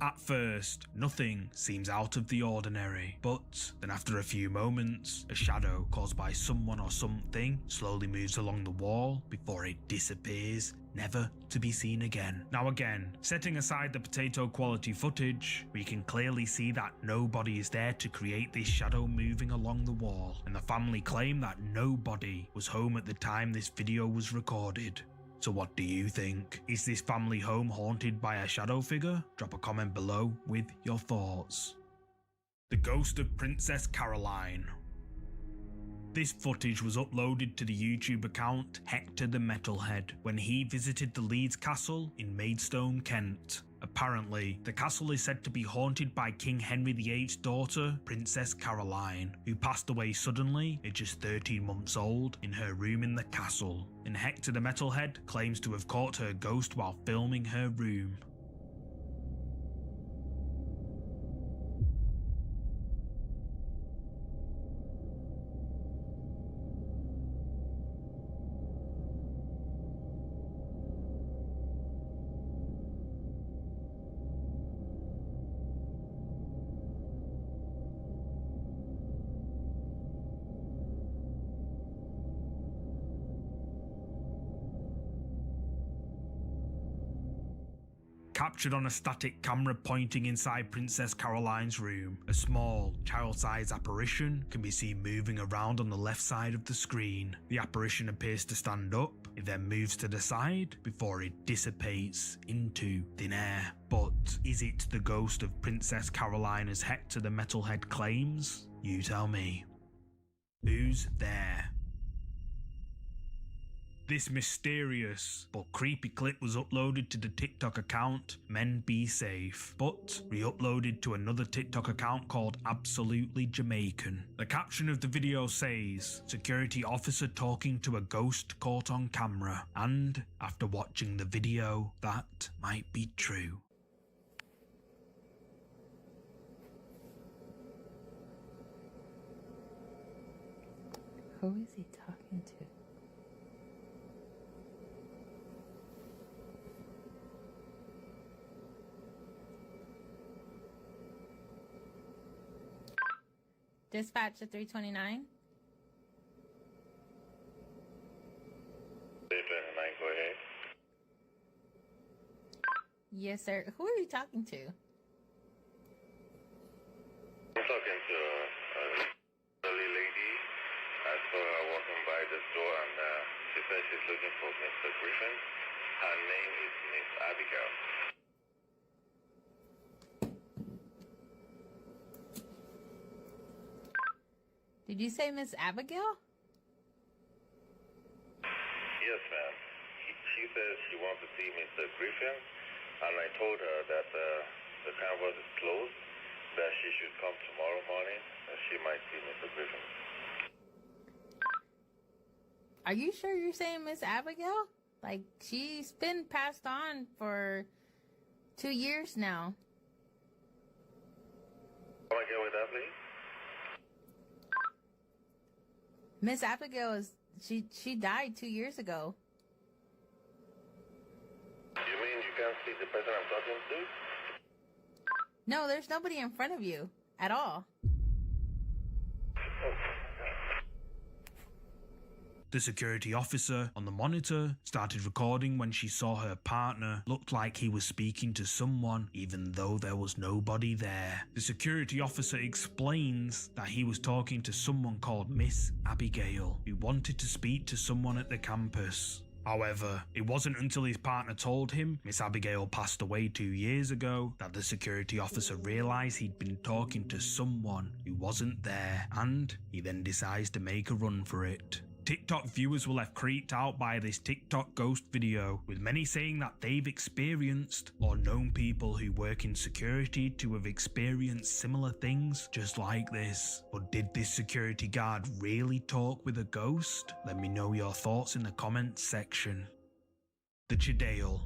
At first, nothing seems out of the ordinary, but then after a few moments, a shadow caused by someone or something slowly moves along the wall before it disappears, never to be seen again. Now again, setting aside the potato quality footage, we can clearly see that nobody is there to create this shadow moving along the wall, and the family claim that nobody was home at the time this video was recorded. So what do you think? Is this family home haunted by a shadow figure? Drop a comment below with your thoughts. The ghost of Princess Caroline. This footage was uploaded to the YouTube account Hector the Metalhead when he visited the Leeds Castle in Maidstone, Kent. Apparently, the castle is said to be haunted by King Henry VIII's daughter, Princess Caroline, who passed away suddenly at just 13 months old in her room in the castle, and Hector the Metalhead claims to have caught her ghost while filming her room. Captured on a static camera pointing inside Princess Caroline's room, a small, child-sized apparition can be seen moving around on the left side of the screen. The apparition appears to stand up, it then moves to the side before it dissipates into thin air. But is it the ghost of Princess Caroline as Hector the Metalhead claims? You tell me. Who's there? This mysterious but creepy clip was uploaded to the TikTok account Men Be Safe, but re-uploaded to another TikTok account called Absolutely Jamaican. The caption of the video says, "Security officer talking to a ghost caught on camera," and after watching the video, that might be true. Who is he talking to? Dispatch to 329. 329, go ahead. Yes, sir. Who are you talking to? I'm talking to an elderly lady. I saw her walking by the store and she said she's looking for Mr. Griffin. Her name is Miss Abigail. Did you say Miss Abigail? Yes, ma'am. She says she wants to see Mr. Griffin, and I told her that the canvas is closed, that she should come tomorrow morning, and she might see Mr. Griffin. Are you sure you're saying Miss Abigail? Like, she's been passed on for 2 years now. Come again with that, please? Miss Abigail is she died 2 years ago. You mean you can't see the person I'm talking to? No, there's nobody in front of you at all. The security officer on the monitor started recording when she saw her partner looked like he was speaking to someone even though there was nobody there. The security officer explains that he was talking to someone called Miss Abigail who wanted to speak to someone at the campus. However, it wasn't until his partner told him Miss Abigail passed away 2 years ago that the security officer realised he'd been talking to someone who wasn't there, and he then decides to make a run for it. TikTok viewers were left creeped out by this TikTok ghost video, with many saying that they've experienced or known people who work in security to have experienced similar things just like this. But did this security guard really talk with a ghost? Let me know your thoughts in the comments section. The Chidale.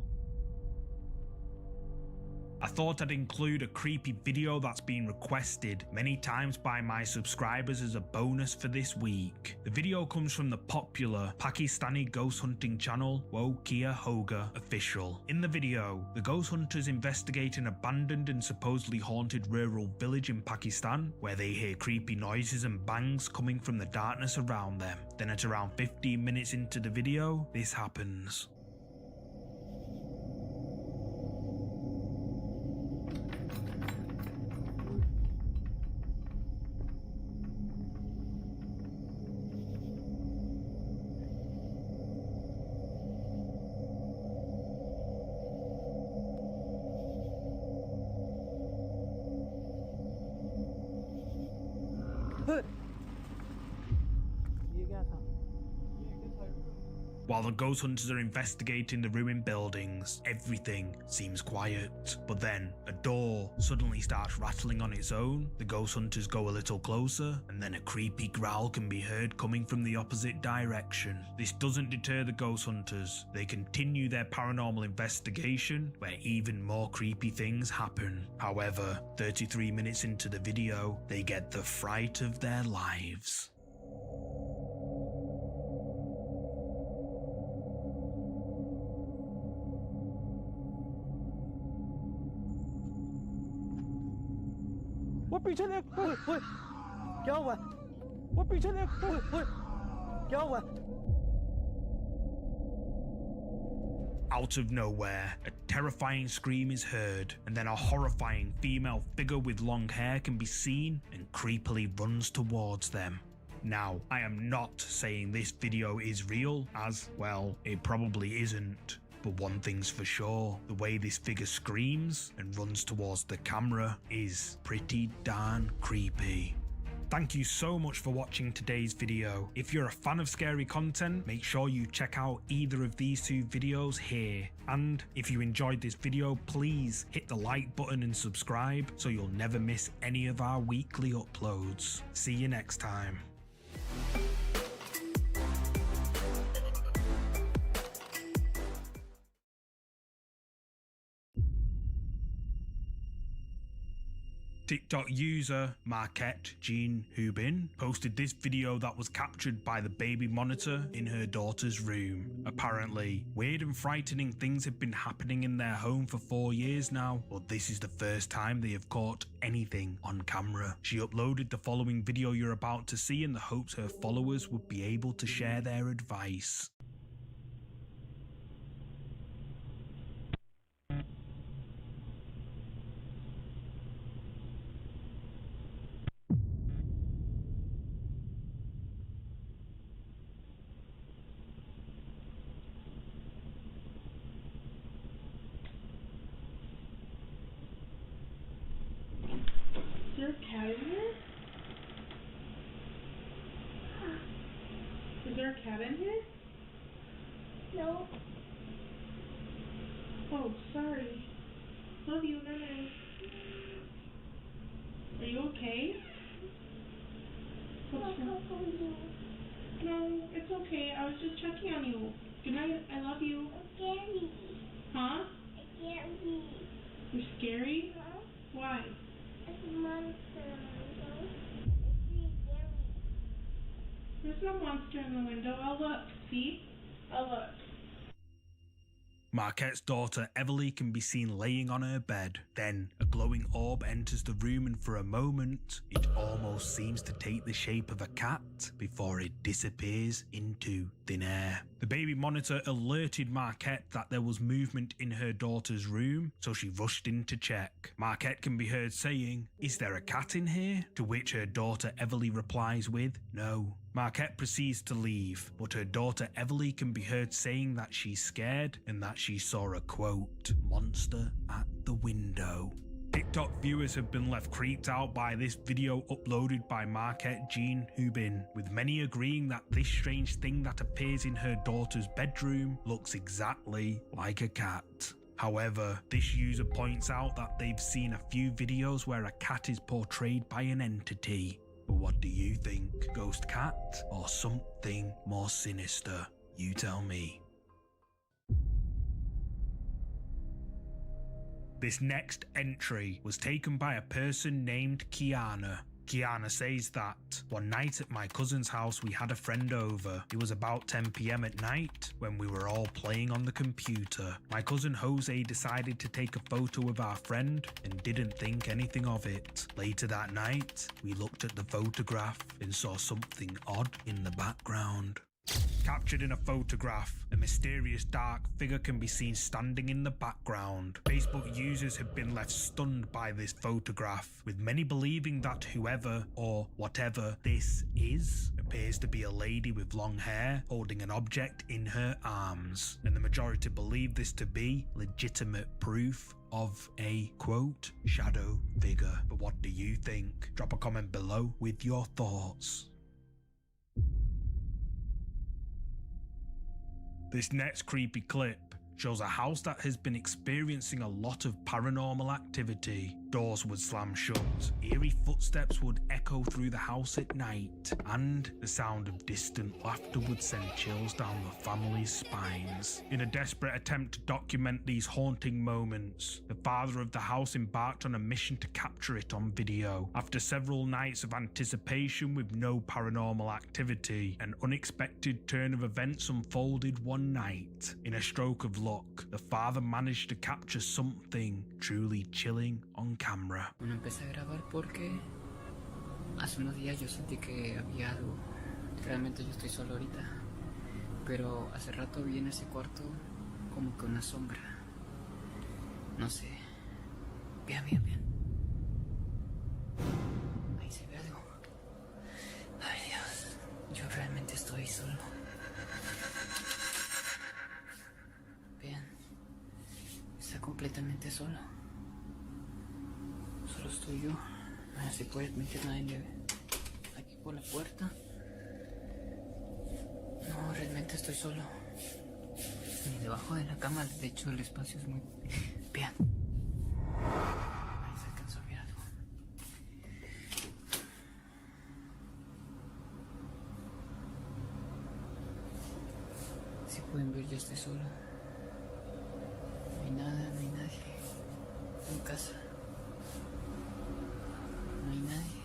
I thought I'd include a creepy video that's been requested many times by my subscribers as a bonus for this week. The video comes from the popular Pakistani ghost hunting channel Wokia Hoga Official. In the video, the ghost hunters investigate an abandoned and supposedly haunted rural village in Pakistan where they hear creepy noises and bangs coming from the darkness around them. Then at around 15 minutes into the video, this happens. While the ghost hunters are investigating the ruined buildings, everything seems quiet. But then, a door suddenly starts rattling on its own. The ghost hunters go a little closer, and then a creepy growl can be heard coming from the opposite direction. This doesn't deter the ghost hunters. They continue their paranormal investigation, where even more creepy things happen. However, 33 minutes into the video, they get the fright of their lives. वो पीछे देख ओए क्या हुआ वो पीछे देख ओए क्या हुआ Out of nowhere, a terrifying scream is heard, and then a horrifying female figure with long hair can be seen and creepily runs towards them. Now, I am not saying this video is real, as, well, it probably isn't. But one thing's for sure, the way this figure screams and runs towards the camera is pretty darn creepy. Thank you so much for watching today's video. If you're a fan of scary content, make sure you check out either of these two videos here. And if you enjoyed this video, please hit the like button and subscribe so you'll never miss any of our weekly uploads. See you next time. TikTok user Marquette Jean Hubin posted this video that was captured by the baby monitor in her daughter's room. Apparently, weird and frightening things have been happening in their home for 4 years now, but this is the first time they have caught anything on camera. She uploaded the following video you're about to see in the hopes her followers would be able to share their advice. Is there a cat in here? Is there a cat in here? No. Oh, sorry. Love you, Nana. Are you okay? What's wrong? No, it's okay. I was just checking on you. Good night. I love you. Scary. Huh? Scary. You're scary? Huh? Why? It's a monster. It's really scary. There's no monster in the window. I'll look. See? I'll look. Marquette's daughter Everly can be seen laying on her bed. Then a glowing orb enters the room, and for a moment it almost seems to take the shape of a cat before it disappears into thin air. The baby monitor alerted Marquette that there was movement in her daughter's room, so she rushed in to check. Marquette can be heard saying, "Is there a cat in here?" To which her daughter Everly replies with, "No." Marquette proceeds to leave, but her daughter Everly can be heard saying that she's scared and that she saw a quote, "monster at the window." TikTok viewers have been left creeped out by this video uploaded by Marquette Jean Hubin, with many agreeing that this strange thing that appears in her daughter's bedroom looks exactly like a cat. However, this user points out that they've seen a few videos where a cat is portrayed by an entity. But what do you think? Ghost cat or something more sinister? You tell me. This next entry was taken by a person named Kiana. Kiana says that one night at my cousin's house we had a friend over. It was about 10 p.m. at night when we were all playing on the computer. My cousin Jose decided to take a photo of our friend and didn't think anything of it. Later that night, we looked at the photograph and saw something odd in the background. Captured in a photograph, a mysterious dark figure can be seen standing in the background. Facebook users have been left stunned by this photograph, with many believing that whoever or whatever this is appears to be a lady with long hair holding an object in her arms, and the majority believe this to be legitimate proof of a quote shadow figure. But what do you think? Drop a comment below with your thoughts. This next creepy clip shows a house that has been experiencing a lot of paranormal activity. Doors would slam shut, eerie footsteps would echo through the house at night, and the sound of distant laughter would send chills down the family's spines. In a desperate attempt to document these haunting moments, the father of the house embarked on a mission to capture it on video. After several nights of anticipation with no paranormal activity, an unexpected turn of events unfolded one night. In a stroke of luck, the father managed to capture something truly chilling on camera. Bueno, empecé a grabar porque hace unos días yo sentí que había algo. Realmente yo estoy solo ahorita, pero hace rato vi en ese cuarto como que una sombra. No sé. Vean. Ahí se ve algo. Ay Dios, yo realmente estoy solo. Vean, está completamente solo. Solo estoy yo. No se puede meter nadie aquí por la puerta. No, realmente estoy solo. Ni debajo de la cama, de hecho el espacio es muy... Vean. Ahí se alcanzó a ver algo. Si pueden ver, yo estoy solo. No hay nada, no hay nadie. En casa. No hay nadie.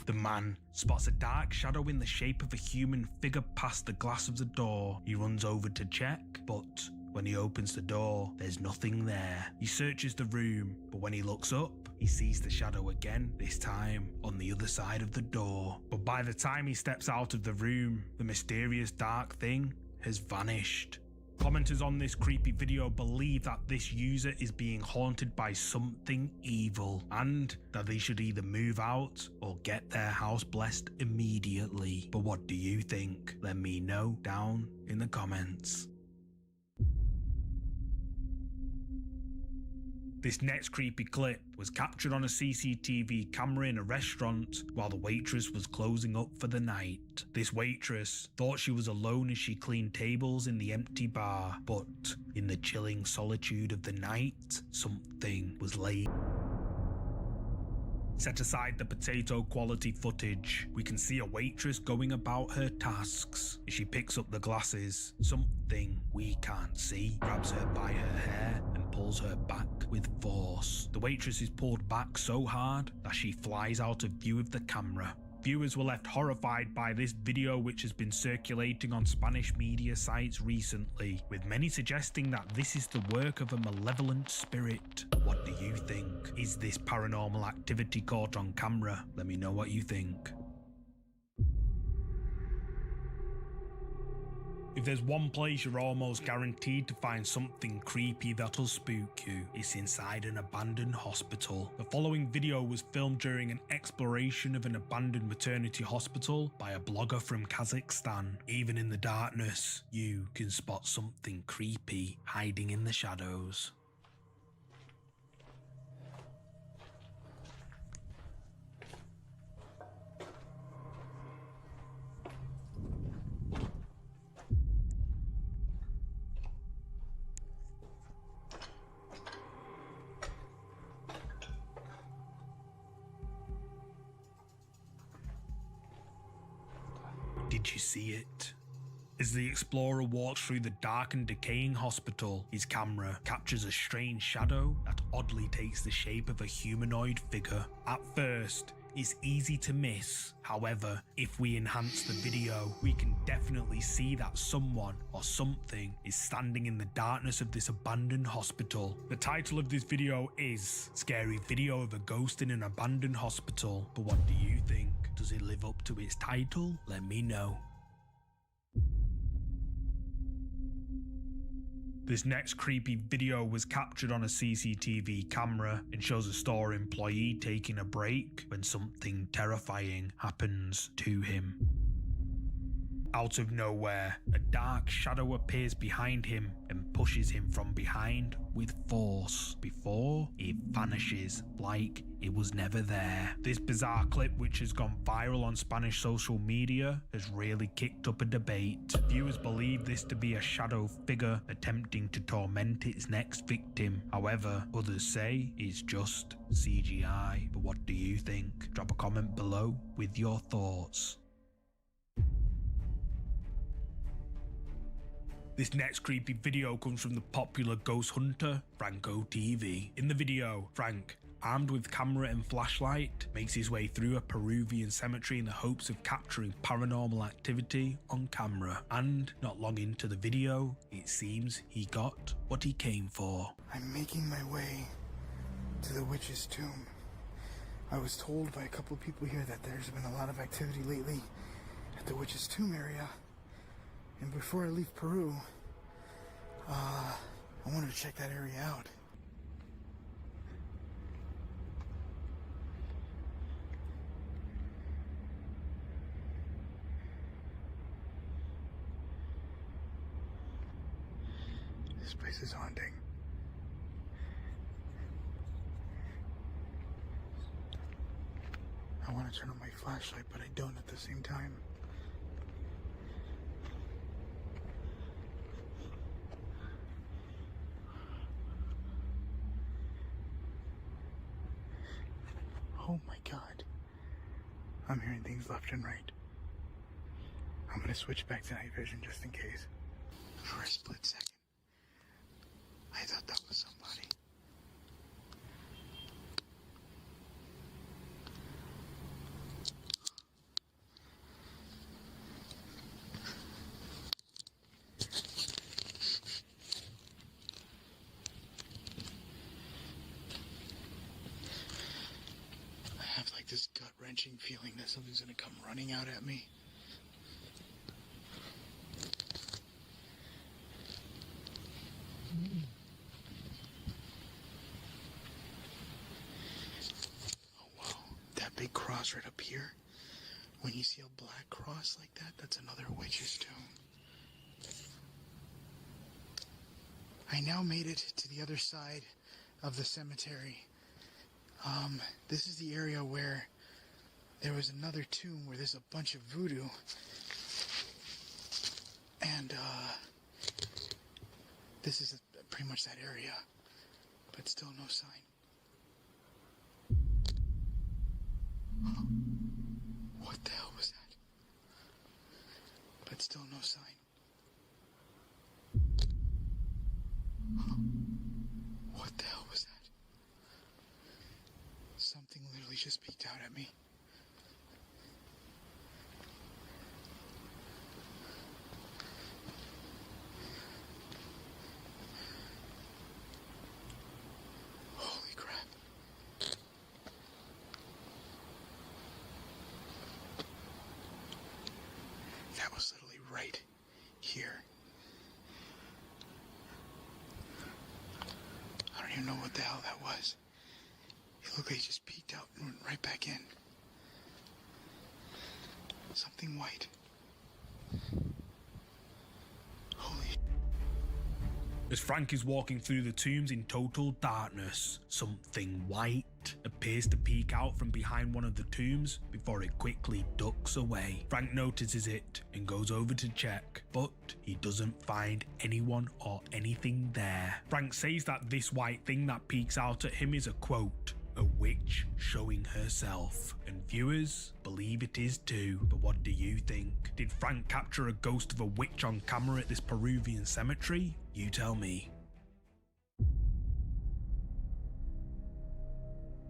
The man spots a dark shadow in the shape of a human figure past the glass of the door. He runs over to check, but when he opens the door, there's nothing there. He searches the room, but when he looks up, he sees the shadow again, this time on the other side of the door. But by the time he steps out of the room, the mysterious dark thing has vanished. Commenters on this creepy video believe that this user is being haunted by something evil and that they should either move out or get their house blessed immediately. But what do you think? Let me know down in the comments. This next creepy clip was captured on a CCTV camera in a restaurant while the waitress was closing up for the night. This waitress thought she was alone as she cleaned tables in the empty bar, but in the chilling solitude of the night, something was laid. Set aside the potato quality footage, we can see a waitress going about her tasks. As she picks up the glasses, something we can't see grabs her by her hair and pulls her back with force. The waitress is pulled back so hard that she flies out of view of the camera. Viewers were left horrified by this video, which has been circulating on Spanish media sites recently, with many suggesting that this is the work of a malevolent spirit. What do you think? Is this paranormal activity caught on camera? Let me know what you think. If there's one place you're almost guaranteed to find something creepy that'll spook you, it's inside an abandoned hospital. The following video was filmed during an exploration of an abandoned maternity hospital by a blogger from Kazakhstan. Even in the darkness, you can spot something creepy hiding in the shadows. Did you see it? As the explorer walks through the dark and decaying hospital, his camera captures a strange shadow that oddly takes the shape of a humanoid figure. At first, it's easy to miss. However, if we enhance the video, we can definitely see that someone or something is standing in the darkness of this abandoned hospital. The title of this video is Scary Video of a Ghost in an Abandoned Hospital. But what do you think? Does it live up to its title? Let me know. This next creepy video was captured on a CCTV camera and shows a store employee taking a break when something terrifying happens to him. Out of nowhere, a dark shadow appears behind him and pushes him from behind with force before it vanishes like it was never there. This bizarre clip, which has gone viral on Spanish social media, has really kicked up a debate. Viewers believe this to be a shadow figure attempting to torment its next victim. However, others say it's just CGI. But what do you think? Drop a comment below with your thoughts. This next creepy video comes from the popular ghost hunter, Franco TV. In the video, Frank, armed with camera and flashlight, makes his way through a Peruvian cemetery in the hopes of capturing paranormal activity on camera. And not long into the video, it seems he got what he came for. I'm making my way to the witch's tomb. I was told by a couple of people here that there's been a lot of activity lately at the witch's tomb area. And before I leave Peru, I wanted to check that area out. This place is haunting. I want to turn on my flashlight, but I don't at the same time. Oh my God. I'm hearing things left and right. I'm gonna switch back to night vision just in case. For a split second, I thought that was somebody. I have like this gut-wrenching feeling that something's gonna come running out at me. Oh wow, that big cross right up here. When you see a black cross like that, that's another witch's tomb. I now made it to the other side of the cemetery. This is the area where there was another tomb where there's a bunch of voodoo. And, this is pretty much that area, but still no sign. What the hell was that? But still no sign. What the hell was that? Something literally just peeked out at me. Holy crap. That was literally right here. I don't even know what the hell that was. It looked like it just peeked out and went right back in. Something white. Holy. As Frank is walking through the tombs in total darkness, something white appears to peek out from behind one of the tombs before it quickly ducks away. Frank notices it and goes over to check, but he doesn't find anyone or anything there. Frank says that this white thing that peeks out at him is a quote, a witch showing herself, and viewers believe it is too. But what do you think? Did Frank capture a ghost of a witch on camera at this Peruvian cemetery? You tell me.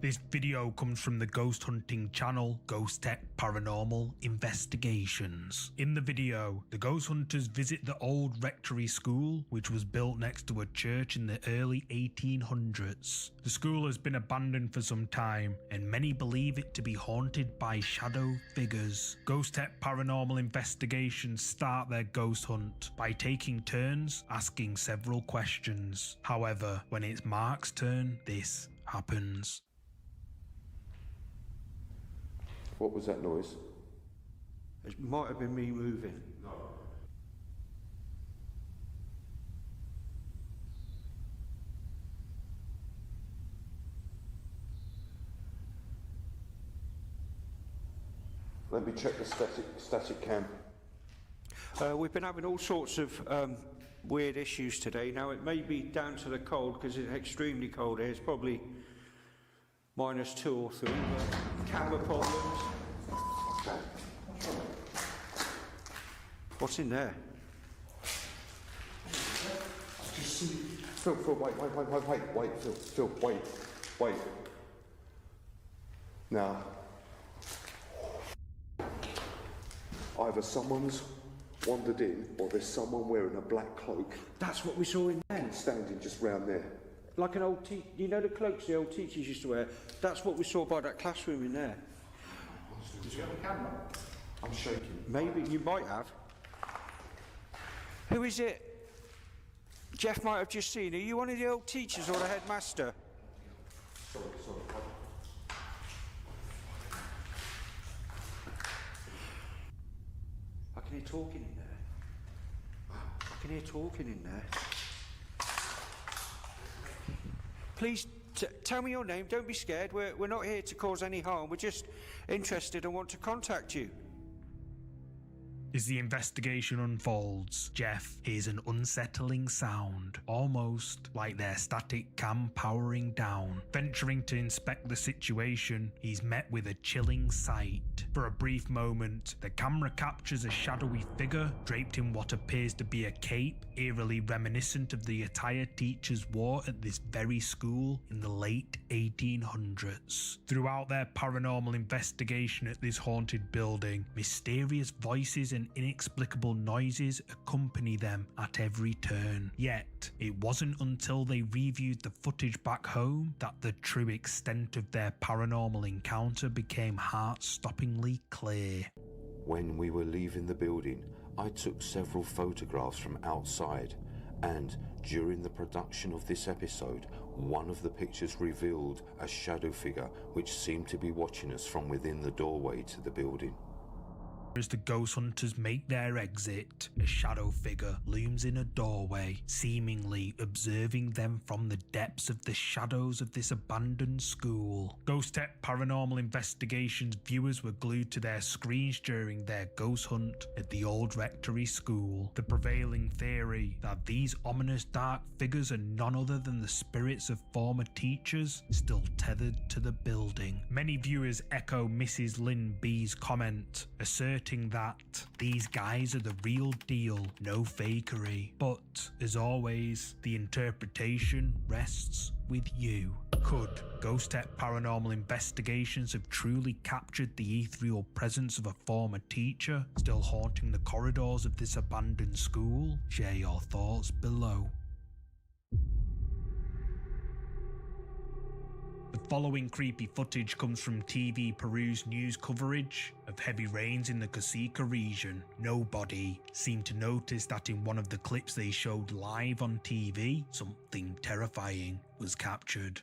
This video comes from the ghost hunting channel Ghost Tech Paranormal Investigations. In the video, the ghost hunters visit the old rectory school, which was built next to a church in the early 1800s. The school has been abandoned for some time, and many believe it to be haunted by shadow figures. Ghost Tech Paranormal Investigations start their ghost hunt by taking turns asking several questions. However, when it's Mark's turn, this happens. What was that noise? It might have been me moving. No. Let me check the static cam. We've been having all sorts of weird issues today. Now, it may be down to the cold, because it's extremely cold here. It's probably -2 or 3, but camera problems. What's in there? Phil, Phil, wait. Now, either someone's wandered in, or there's someone wearing a black cloak. That's what we saw in there. Standing just round there. Like an old you know the cloaks the old teachers used to wear? That's what we saw by that classroom in there. Did you have a camera? I'm shaking. Maybe you might have. Who is it? Jeff might have just seen. Are you one of the old teachers or the headmaster? Sorry. I can hear talking in there. I can hear talking in there. Please tell me your name. Don't be scared. We're not here to cause any harm. We're just interested and want to contact you. As the investigation unfolds, Jeff hears an unsettling sound, almost like their static cam powering down. Venturing to inspect the situation, he's met with a chilling sight. For a brief moment, the camera captures a shadowy figure draped in what appears to be a cape, eerily reminiscent of the attire teachers wore at this very school in the late 1800s. Throughout their paranormal investigation at this haunted building, mysterious voices and inexplicable noises accompany them at every turn. Yet, it wasn't until they reviewed the footage back home that the true extent of their paranormal encounter became heart-stoppingly clear. When we were leaving the building, I took several photographs from outside, and during the production of this episode, one of the pictures revealed a shadow figure which seemed to be watching us from within the doorway to the building. As the ghost hunters make their exit, a shadow figure looms in a doorway, seemingly observing them from the depths of the shadows of this abandoned school. Ghost Tech Paranormal Investigations viewers were glued to their screens during their ghost hunt at the old rectory school. The prevailing theory that these ominous dark figures are none other than the spirits of former teachers still tethered to the building. Many viewers echo Mrs. Lynn B's comment, asserting that these guys are the real deal, no fakery. But, as always, the interpretation rests with you. Could Ghost Tech Paranormal Investigations have truly captured the ethereal presence of a former teacher still haunting the corridors of this abandoned school? Share your thoughts below. The following creepy footage comes from TV Peru's news coverage of heavy rains in the Casica region. Nobody seemed to notice that in one of the clips they showed live on TV, something terrifying was captured.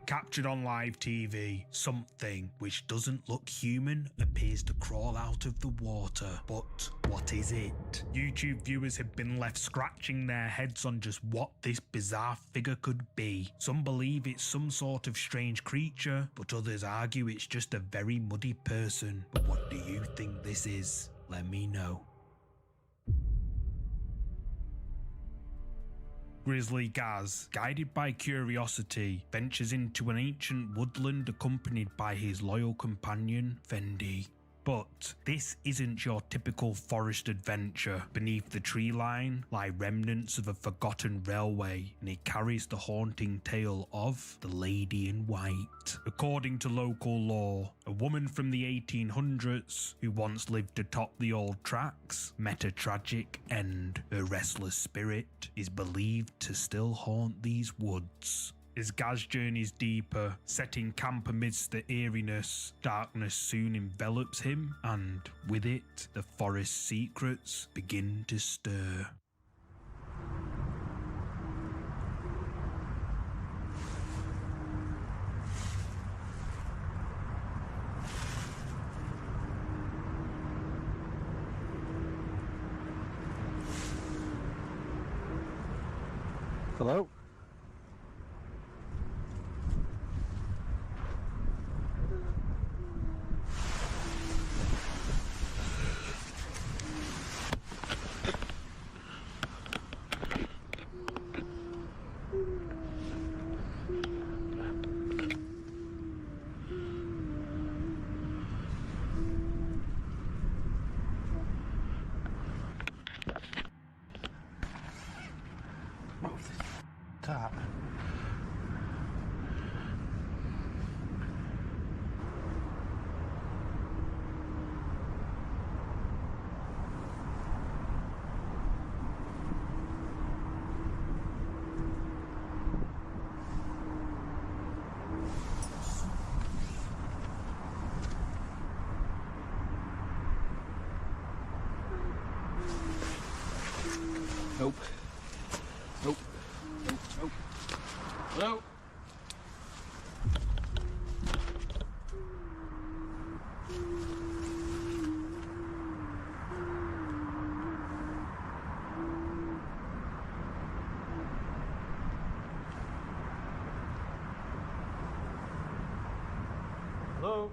Captured on live TV, something which doesn't look human appears to crawl out of the water. But what is it? YouTube viewers have been left scratching their heads on just what this bizarre figure could be. Some believe it's some sort of strange creature, but others argue it's just a very muddy person. But what do you think this is? let me know. Grizzly Gaz, guided by curiosity, ventures into an ancient woodland accompanied by his loyal companion, Fendi. But this isn't your typical forest adventure. Beneath the tree line lie remnants of a forgotten railway, and it carries the haunting tale of the Lady in White. According to local lore, a woman from the 1800s who once lived atop the old tracks met a tragic end. Her restless spirit is believed to still haunt these woods. As Gaz journeys deeper, setting camp amidst the eeriness, darkness soon envelops him, and with it, the forest's secrets begin to stir. Hello? That. Nope. Nope. Nope. Nope. Hello? Hello?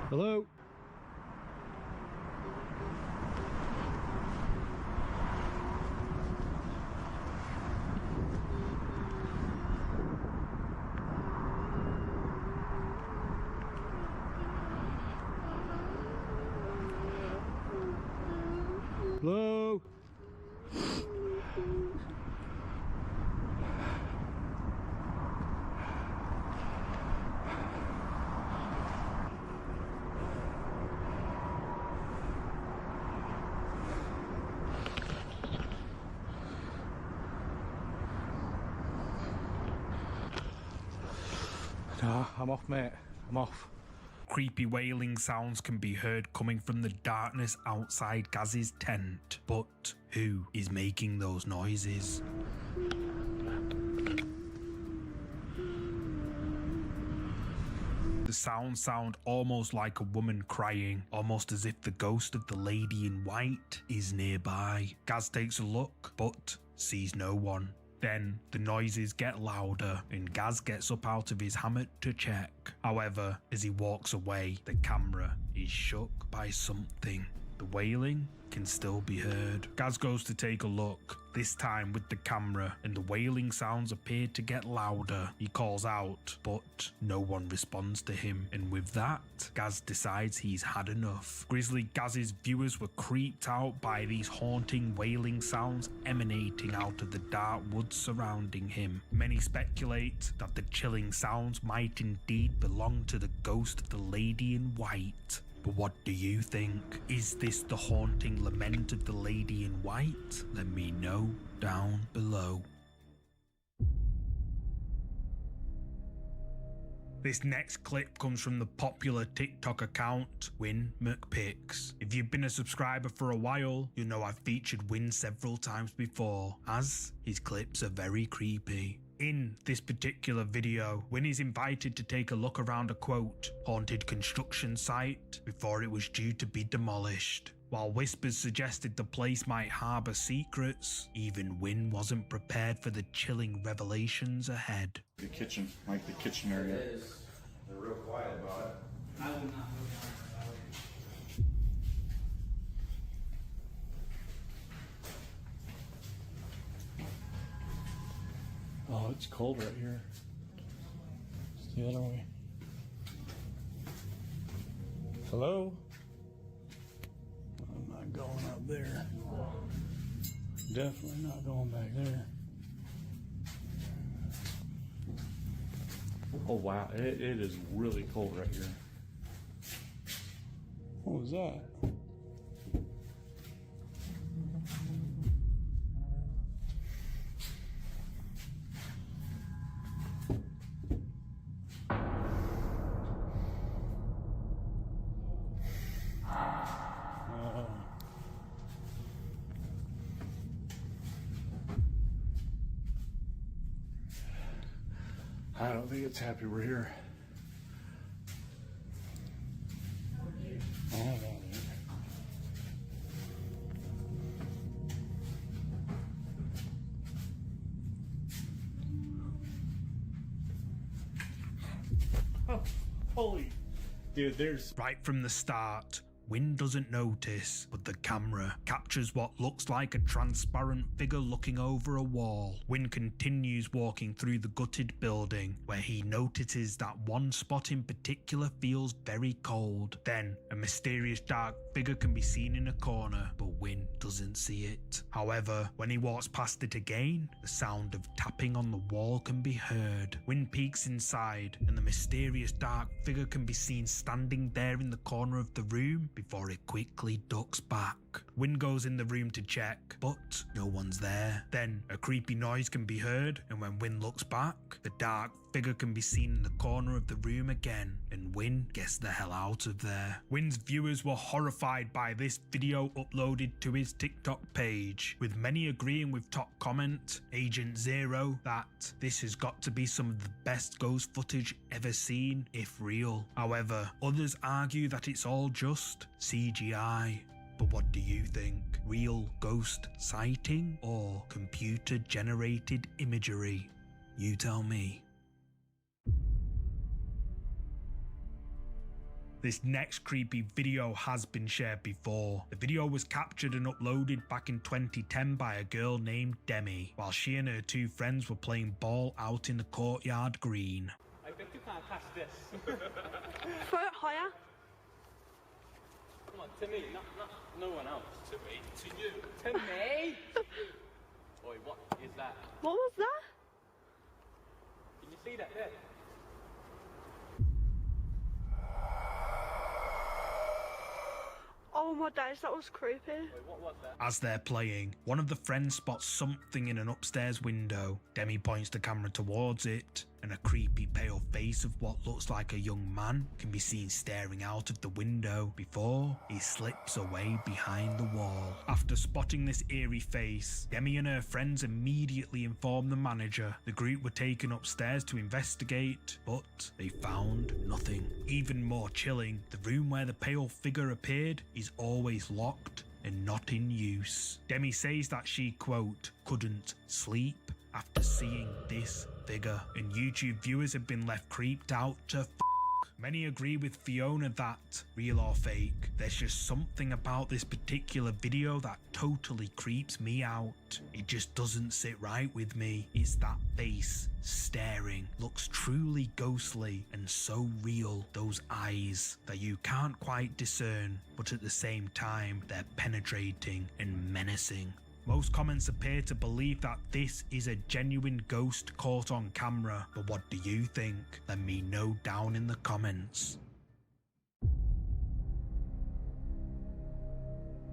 Hello? Hello? Nah, I'm off, mate. I'm off. Creepy wailing sounds can be heard coming from the darkness outside Gaz's tent. But who is making those noises? The sounds sound almost like a woman crying, almost as if the ghost of the Lady in White is nearby. Gaz takes a look, but sees no one. Then the noises get louder and Gaz gets up out of his hammock to check. However, as he walks away, the camera is shook by something. The wailing can still be heard. Gaz goes to take a look, this time with the camera, and the wailing sounds appear to get louder. He calls out, but no one responds to him, and with that, Gaz decides he's had enough. Grizzly Gaz's viewers were creeped out by these haunting wailing sounds emanating out of the dark woods surrounding him. Many speculate that the chilling sounds might indeed belong to the ghost of the Lady in White. But what do you think? Is this the haunting lament of the lady in white? Let me know down below. This next clip comes from the popular TikTok account Win McPix. If you've been a subscriber for a while, you'll know I've featured Win several times before, as his clips are very creepy. In this particular video, Win is invited to take a look around a quote, haunted construction site before it was due to be demolished. While whispers suggested the place might harbour secrets, even Win wasn't prepared for the chilling revelations ahead. The kitchen, like the kitchen area. They're real quiet about it. I will not. Oh, it's cold right here. It's the other way. Hello? I'm not going up there. Definitely not going back there. Oh wow, it is really cold right here. What was that? I don't think it's happy we're here. I don't know. Oh, holy. Dude, there's... Right from the start, Win doesn't notice, but the camera captures what looks like a transparent figure looking over a wall. Win continues walking through the gutted building, where he notices that one spot in particular feels very cold. Then, a mysterious dark figure can be seen in a corner, but Win doesn't see it. However, when he walks past it again, the sound of tapping on the wall can be heard. Win peeks inside, and the mysterious dark figure can be seen standing there in the corner of the room before it quickly ducks back. Win goes in the room to check, but no one's there. Then a creepy noise can be heard, and when Win looks back, the dark figure can be seen in the corner of the room again, and Win gets the hell out of there. Win's viewers were horrified by this video uploaded to his TikTok page, with many agreeing with top comment, Agent Zero, that this has got to be some of the best ghost footage ever seen, if real. However, others argue that it's all just CGI. But what do you think? Real ghost sighting or computer generated imagery? You tell me. This next creepy video has been shared before. The video was captured and uploaded back in 2010 by a girl named Demi, while she and her two friends were playing ball out in the courtyard green. I think you can't pass this. Throw it higher. Come on, to me, not no one else. To me, to you. To me? Oi, what is that? What was that? Can you see that there? Oh my days, that was creepy. Wait, what was that? As they're playing, one of the friends spots something in an upstairs window. Demi points the camera towards it, and a creepy pale face of what looks like a young man can be seen staring out of the window before he slips away behind the wall. After spotting this eerie face, Demi and her friends immediately inform the manager. The group were taken upstairs to investigate, but they found nothing. Even more chilling, the room where the pale figure appeared is always locked and not in use. Demi says that she, quote, couldn't sleep after seeing this figure, and YouTube viewers have been left creeped out to Many agree with Fiona that, real or fake, there's just something about this particular video that totally creeps me out. It just doesn't sit right with me. It's that face staring, looks truly ghostly and so real. Those eyes that you can't quite discern, but at the same time they're penetrating and menacing. Most comments appear to believe that this is a genuine ghost caught on camera, but what do you think? Let me know down in the comments.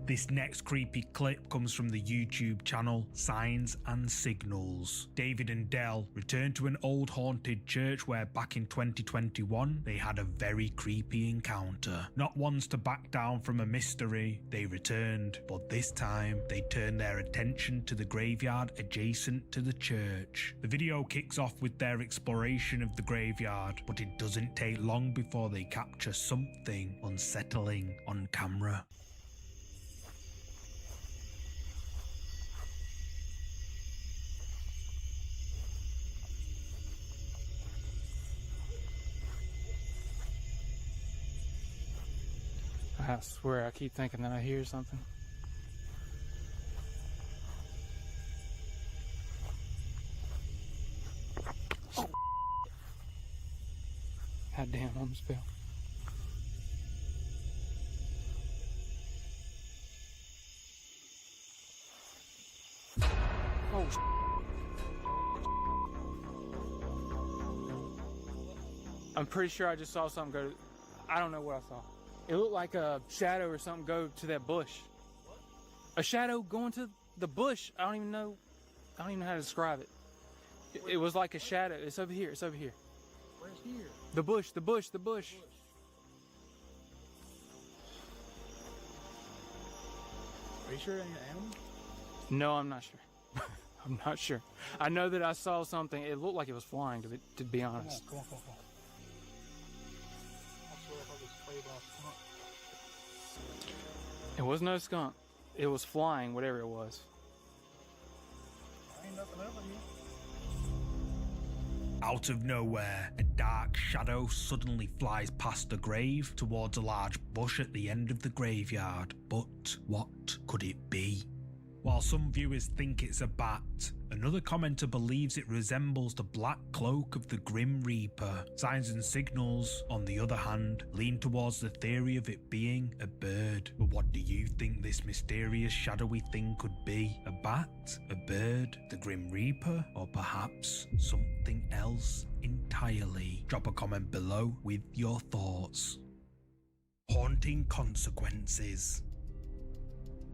This next creepy clip comes from the YouTube channel Signs and Signals. David and Dell return to an old haunted church where back in 2021 they had a very creepy encounter. Not ones to back down from a mystery, they returned, but this time they turned their attention to the graveyard adjacent to the church. The video kicks off with their exploration of the graveyard, but it doesn't take long before they capture something unsettling on camera. I swear I keep thinking that I hear something. Oh. God damn, I almost fell. Oh, I'm pretty sure I just saw something go. I don't know what I saw. It looked like a shadow or something go to that bush. A shadow going to the bush. I don't even know how to describe it. It was like a shadow. It's over here. It's over here. Where's here? The bush. The bush. The bush. Are you sure it ain't an animal? No, I'm not sure. I'm not sure. I know that I saw something. It looked like it was flying, to be honest. Come on. It was no skunk. It was flying, whatever it was. Ain't nothing over here. Out of nowhere, a dark shadow suddenly flies past the grave towards a large bush at the end of the graveyard. But what could it be? While some viewers think it's a bat, another commenter believes it resembles the black cloak of the Grim Reaper. Signs and Signals, on the other hand, lean towards the theory of it being a bird. But what do you think this mysterious shadowy thing could be? A bat? A bird? The Grim Reaper? Or perhaps something else entirely? Drop a comment below with your thoughts. Haunting consequences.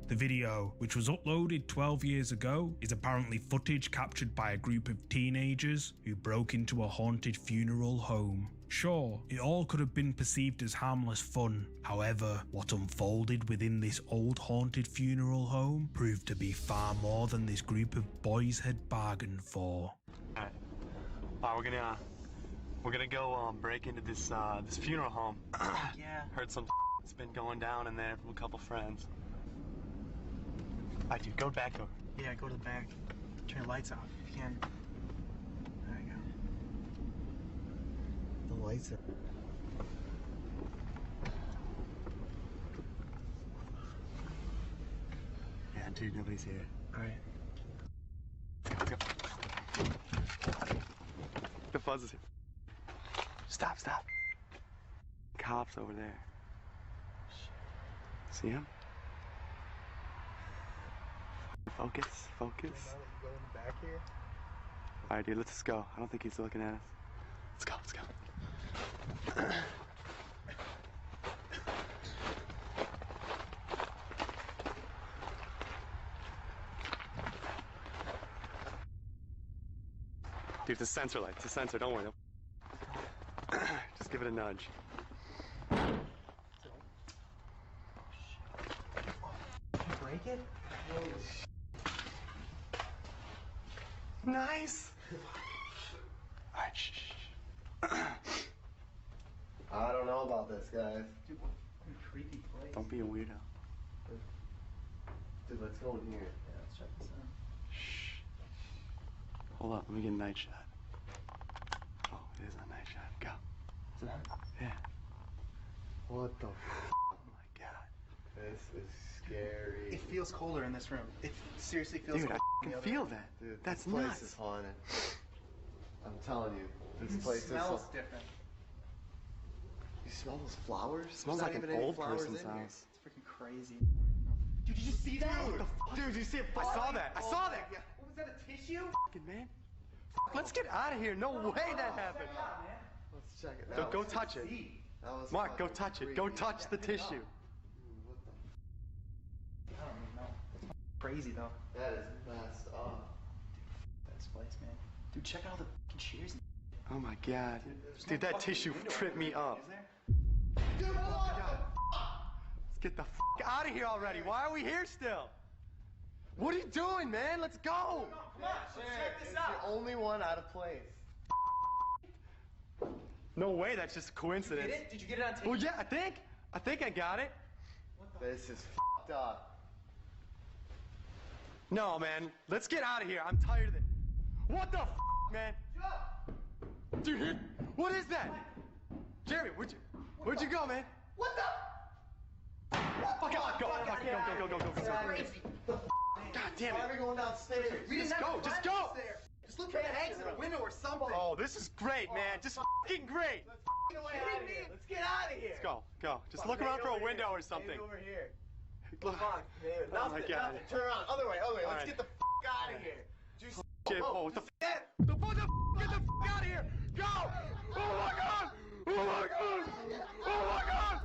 The video, which was uploaded 12 years ago, is apparently footage captured by a group of teenagers who broke into a haunted funeral home. Sure, it all could have been perceived as harmless fun. However, what unfolded within this old haunted funeral home proved to be far more than this group of boys had bargained for. Alright, we're gonna go break into this funeral home. Yeah. Heard some has been going down in there from a couple friends. Alright, dude, go back door. Yeah, go to the back. Turn the lights off if you can. There you go. The lights are... Yeah, dude, nobody's here. Alright. Let's go. The fuzz is here. Stop. Cops over there. See him? Focus. You go in the back here? Alright, dude, let's just go. I don't think he's looking at us. Let's go. Dude, it's a sensor light. It's a sensor. Don't worry. Just give it a nudge. Break it? Nice! Alright, shh. I don't know about this, guys. Dude, what a creepy place. Don't be a weirdo. Dude, let's go in here. Yeah, let's check this out. Shh. Hold up, let me get a night shot. Oh, it is a night shot. Go. Is it on? Yeah. What the Oh my god. This is scary. It feels colder in this room. It seriously feels Dude, colder. I can feel that. Dude, That's this place nuts. is haunted. I'm telling you, this It place smells is... different. You smell those flowers? It smells There's like not an even any old flowers person's in here. house. It's freaking crazy. Dude, did you see that? What the fuck? Dude, you see it? I saw that. I saw that. Yeah. What was that, a tissue? Fucking man. Let's get out of here. No way that happened. Let's check it So out. go touch it. Mark, go touch it. Go touch the tissue. crazy though. That is messed up. This place, man. Dude, check out all the fucking chairs. Oh my god. Dude, that tissue tripped me up. Dude, what Let's get the out of here already. Why are we here still? What are you doing, man? Let's go. Come on, check this out. The only one out of place. No way, that's just a coincidence. Did you get it? Did you get it on tape? Well, yeah, I think I got it. This is f***ed up. No, man, let's get out of here. I'm tired of it. What the f***, man? Dude, what is that? Jeremy, where'd you go, man? What the? Fuck out, go. God damn it. Why are we going downstairs? We didn't have to just climb go. upstairs. Just look for an exit, a window or something. Oh, this is great, man. Just fucking great. Let's get away out of here. Let's get out of here. Let's go. Just look around for a window or something. Over here. Look. Fuck, man. Oh my God. Turn around. Other way. All Let's right. get the out of here. Just What the f? Get the f out of here. Go. Oh my God. Oh my God. Oh my God.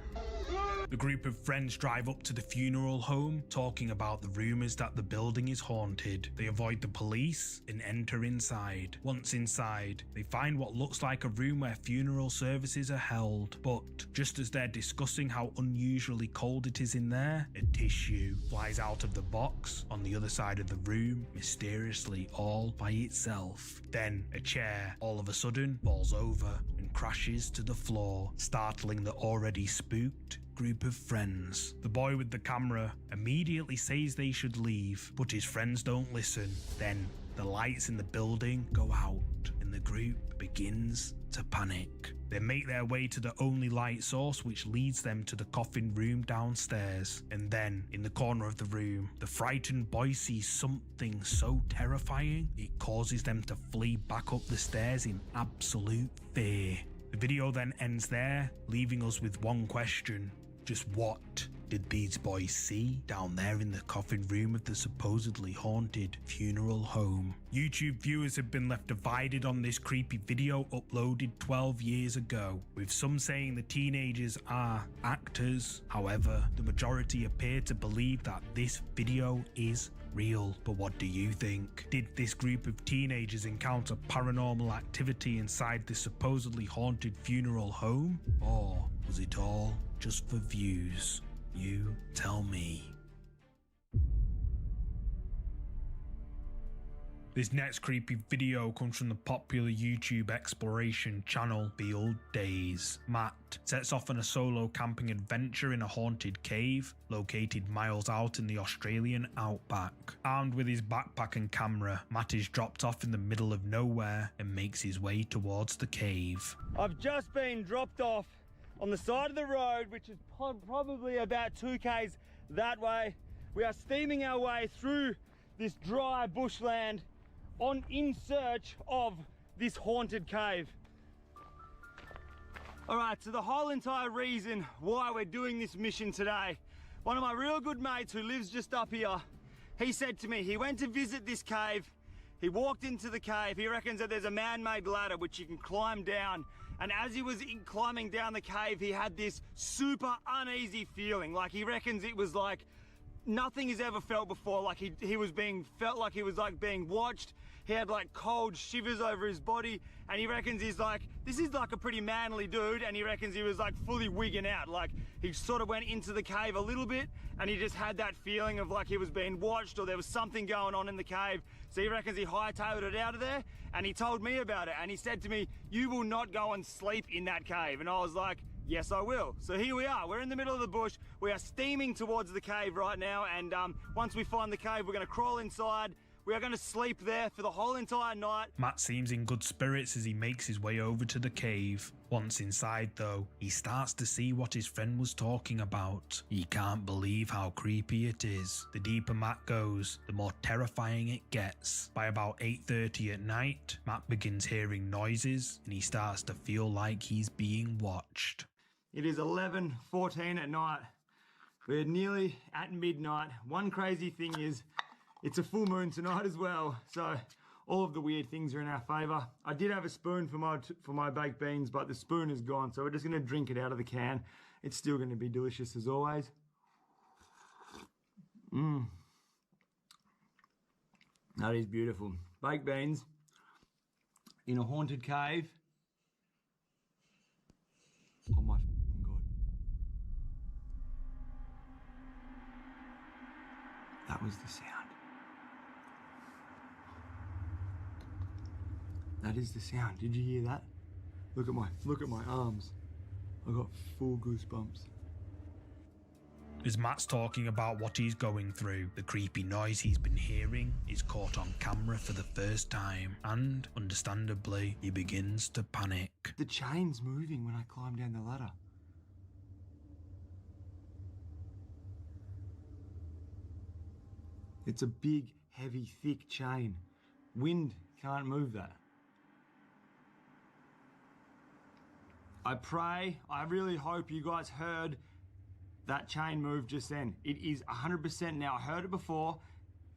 The group of friends drive up to the funeral home, talking about the rumours that the building is haunted. They avoid the police and enter inside. Once inside, they find what looks like a room where funeral services are held. But just as they're discussing how unusually cold it is in there, a tissue flies out of the box on the other side of the room, mysteriously all by itself. Then a chair all of a sudden falls over and crashes to the floor, startling the already spooked group of friends. The boy with the camera immediately says they should leave, but his friends don't listen. Then the lights in the building go out and the group begins to panic. They make their way to the only light source, which leads them to the coffin room downstairs. And then, in the corner of the room, the frightened boy sees something so terrifying, it causes them to flee back up the stairs in absolute fear. The video then ends there, leaving us with one question. Just what did these boys see down there in the coffin room of the supposedly haunted funeral home? YouTube viewers have been left divided on this creepy video uploaded 12 years ago, with some saying the teenagers are actors. However, the majority appear to believe that this video is real. But what do you think? Did this group of teenagers encounter paranormal activity inside this supposedly haunted funeral home? Or was it all just for views? You tell me. This next creepy video comes from the popular YouTube exploration channel Field Days. Matt sets off on a solo camping adventure in a haunted cave located miles out in the Australian outback. Armed with his backpack and camera, Matt is dropped off in the middle of nowhere and makes his way towards the cave. I've just been dropped off on the side of the road, which is probably about 2 k's that way. We are steaming our way through this dry bushland in search of this haunted cave. All right, so the whole entire reason why we're doing this mission today, one of my real good mates who lives just up here, he said to me, he went to visit this cave, he walked into the cave, he reckons that there's a man-made ladder which you can climb down, and as he was climbing down the cave, he had this super uneasy feeling, like he reckons it was like nothing he's ever felt before, like he felt like he was like being watched. He had like cold shivers over his body, and he reckons he's like, this is like a pretty manly dude, and he reckons he was like fully wigging out. Like he sort of went into the cave a little bit, and he just had that feeling of like he was being watched or there was something going on in the cave. So he reckons he hightailed it out of there, and he told me about it, and he said to me, you will not go and sleep in that cave. And I was like, yes, I will. So here we are, we're in the middle of the bush. We are steaming towards the cave right now, and once we find the cave, we're gonna crawl inside. We are going to sleep there for the whole entire night. Matt seems in good spirits as he makes his way over to the cave. Once inside though, he starts to see what his friend was talking about. He can't believe how creepy it is. The deeper Matt goes, the more terrifying it gets. By about 8:30 at night, Matt begins hearing noises and he starts to feel like he's being watched. It is 11:14 at night. We're nearly at midnight. One crazy thing is, it's a full moon tonight as well, so all of the weird things are in our favour. I did have a spoon for my baked beans, but the spoon is gone, so we're just going to drink it out of the can. It's still going to be delicious as always. That is beautiful. Baked beans in a haunted cave. Oh my f***ing God. That was the sound. That is the sound. Did you hear that? Look at my arms. I got full goosebumps. As Matt's talking about what he's going through, the creepy noise he's been hearing is caught on camera for the first time, and understandably, he begins to panic. The chain's moving when I climb down the ladder. It's a big, heavy, thick chain. Wind can't move that. I really hope you guys heard that chain move just then. It is 100% now. I heard it before.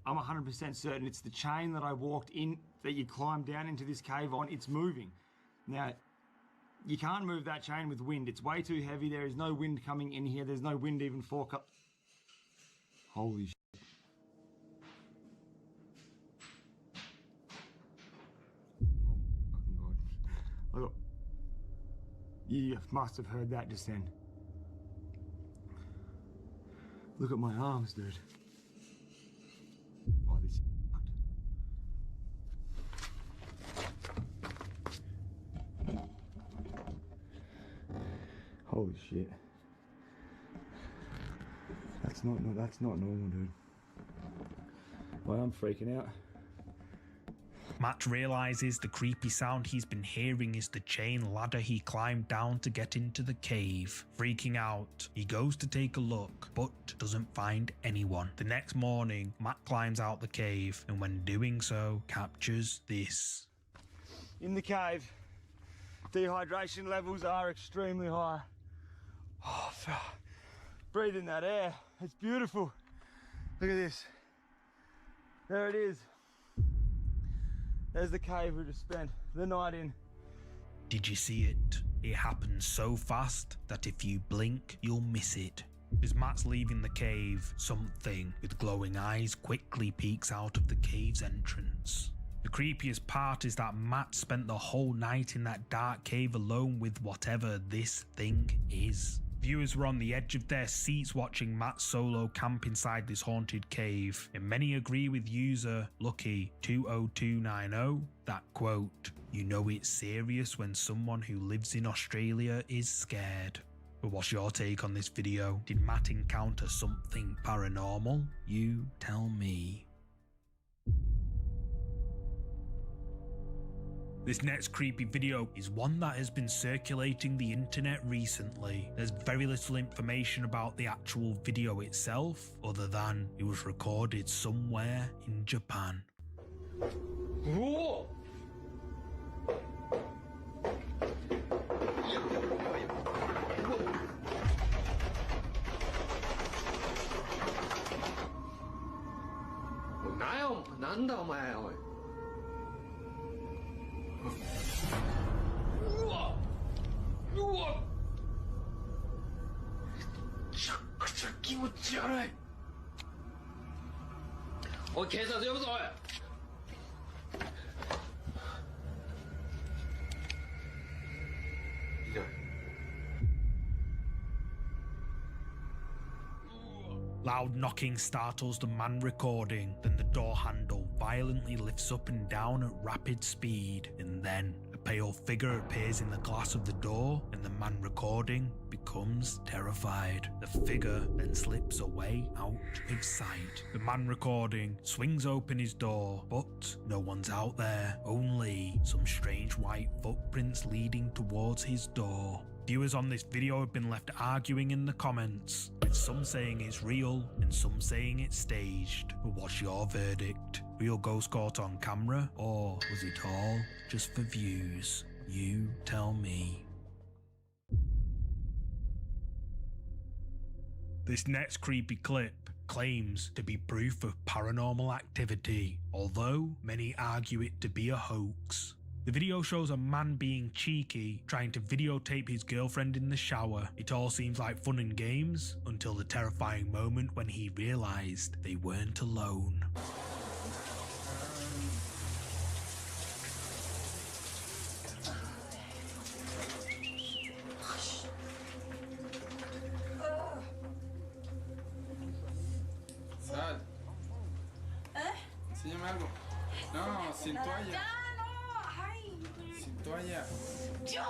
I'm 100% certain it's the chain that I walked in, that you climbed down into this cave on. It's moving. Now, you can't move that chain with wind. It's way too heavy. There is no wind coming in here. There's no wind even for Holy shit. Oh my God. You must have heard that just then. Look at my arms, dude. Oh, this is fucked. Holy shit. That's not normal, dude. Well, I'm freaking out. Matt realizes the creepy sound he's been hearing is the chain ladder he climbed down to get into the cave. Freaking out, he goes to take a look, but doesn't find anyone. The next morning, Matt climbs out the cave, and when doing so, captures this. In the cave, dehydration levels are extremely high. Oh, breathe in that air. It's beautiful. Look at this. There it is. There's the cave we just spent the night in. Did you see it? It happens so fast that if you blink, you'll miss it. As Matt's leaving the cave, something with glowing eyes quickly peeks out of the cave's entrance. The creepiest part is that Matt spent the whole night in that dark cave alone with whatever this thing is. Viewers were on the edge of their seats watching Matt solo camp inside this haunted cave, and many agree with user Lucky20290 that, quote, "You know it's serious when someone who lives in Australia is scared." But what's your take on this video? Did Matt encounter something paranormal? You tell me. This next creepy video is one that has been circulating the internet recently. There's very little information about the actual video itself, other than it was recorded somewhere in Japan. Whoa! Loud knocking startles the man recording, then the door handle violently lifts up and down at rapid speed, and then a pale figure appears in the glass of the door, and the man recording becomes terrified. The figure then slips away out of sight. The man recording swings open his door, but no one's out there, only some strange white footprints leading towards his door. Viewers on this video have been left arguing in the comments, with some saying it's real and some saying it's staged. But what's your verdict? Real ghost caught on camera, or was it all just for views? You tell me. This next creepy clip claims to be proof of paranormal activity, although many argue it to be a hoax. The video shows a man being cheeky, trying to videotape his girlfriend in the shower. It all seems like fun and games, until the terrifying moment when he realised they weren't alone. tráeme algo. No, sin toalla. Ya, no. Ay. Sin toalla. Yo.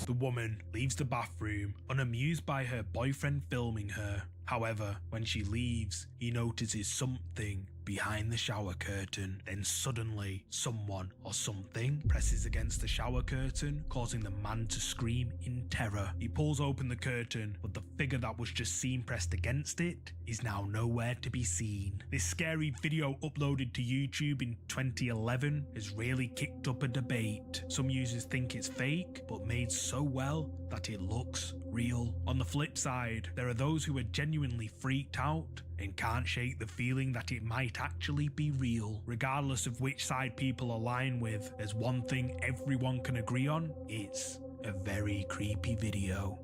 The woman leaves the bathroom, unamused by her boyfriend filming her. However, when she leaves, he notices something behind the shower curtain. Then suddenly, someone or something presses against the shower curtain, causing the man to scream in terror. He pulls open the curtain, but the figure that was just seen pressed against it is now nowhere to be seen. This scary video uploaded to YouTube in 2011 has really kicked up a debate. Some users think it's fake, but made so well that it looks real. On the flip side, there are those who are genuinely freaked out and can't shake the feeling that it might actually be real. Regardless of which side people align with, there's one thing everyone can agree on: it's a very creepy video.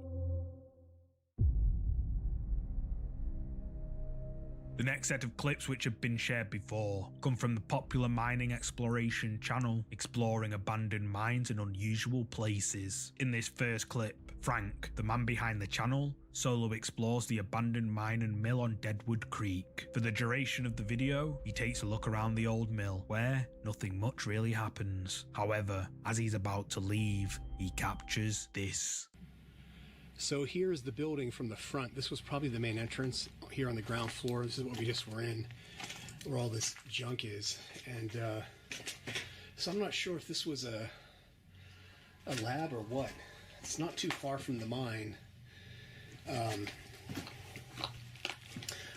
The next set of clips, which have been shared before, come from the popular mining exploration channel, exploring abandoned mines in unusual places. In this first clip, Frank, the man behind the channel, solo explores the abandoned mine and mill on Deadwood Creek. For the duration of the video, he takes a look around the old mill, where nothing much really happens. However, as he's about to leave, he captures this. So here's the building from the front. This was probably the main entrance here on the ground floor. This is what we just were in, where all this junk is. And so I'm not sure if this was a lab or what. It's not too far from the mine.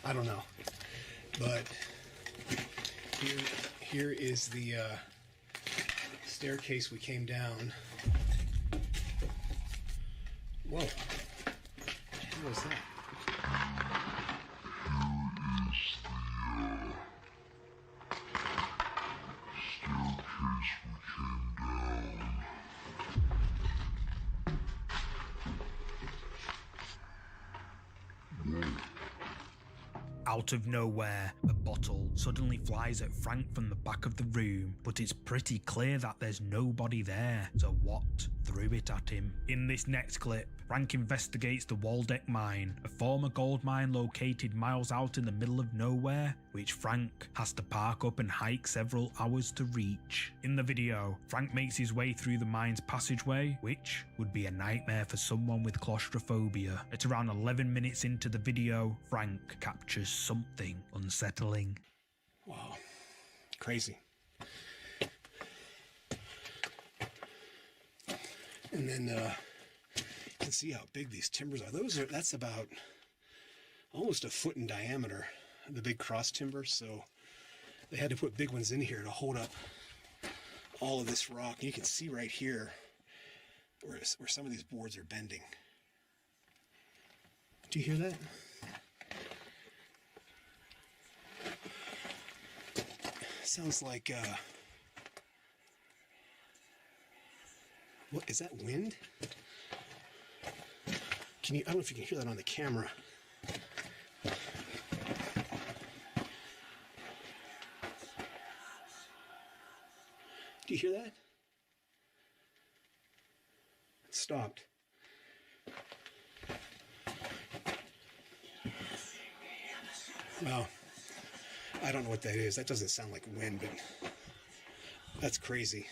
I don't know. But here is the staircase we came down. Whoa. What was that? Out of nowhere, a bottle suddenly flies at Frank from the back of the room, but it's pretty clear that there's nobody there, so what threw it at him? In this next clip, Frank investigates the Waldeck mine, a former gold mine located miles out in the middle of nowhere, which Frank has to park up and hike several hours to reach. In the video, Frank makes his way through the mine's passageway, which would be a nightmare for someone with claustrophobia. At around 11 minutes into the video, Frank captures something unsettling. Wow, crazy. And then you can see how big these timbers are. That's about almost a foot in diameter, the big cross timbers. So they had to put big ones in here to hold up all of this rock. And you can see right here where some of these boards are bending. Do you hear that? Sounds like what is that, wind? I don't know if you can hear that on the camera. Do you hear that? It stopped. Well, I don't know what that is. That doesn't sound like wind, but that's crazy.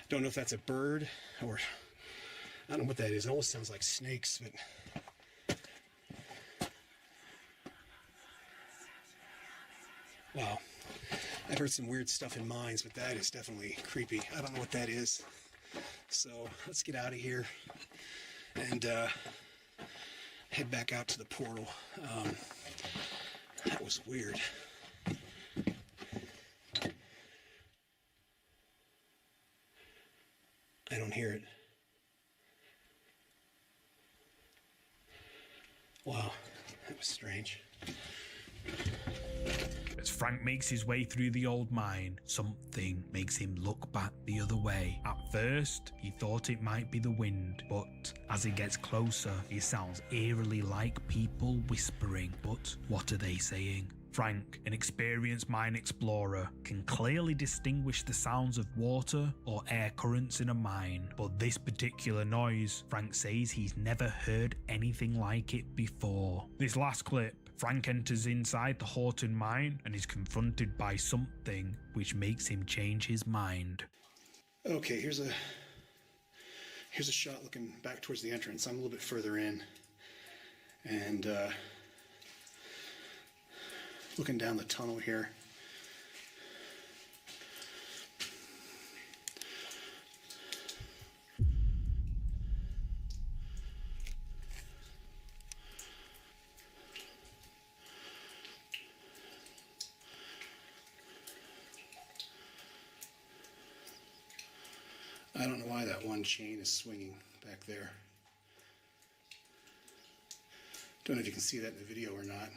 Don't know if that's a bird or I don't know what that is. It almost sounds like snakes, but wow. I've heard some weird stuff in mines, but that is definitely creepy. I don't know what that is. So let's get out of here and head back out to the portal. That was weird. I don't hear it. Wow, that was strange. A As Frank makes his way through the old mine, something makes him look back the other way. At first, he thought it might be the wind, but as he gets closer, it sounds eerily like people whispering. But what are they saying? Frank, an experienced mine explorer, can clearly distinguish the sounds of water or air currents in a mine, but this particular noise, Frank says he's never heard anything like it before. This last clip, Frank enters inside the Horton mine and is confronted by something which makes him change his mind. Okay, here's a shot looking back towards the entrance. I'm a little bit further in, and looking down the tunnel here. I don't know why that one chain is swinging back there. Don't know if you can see that in the video or not.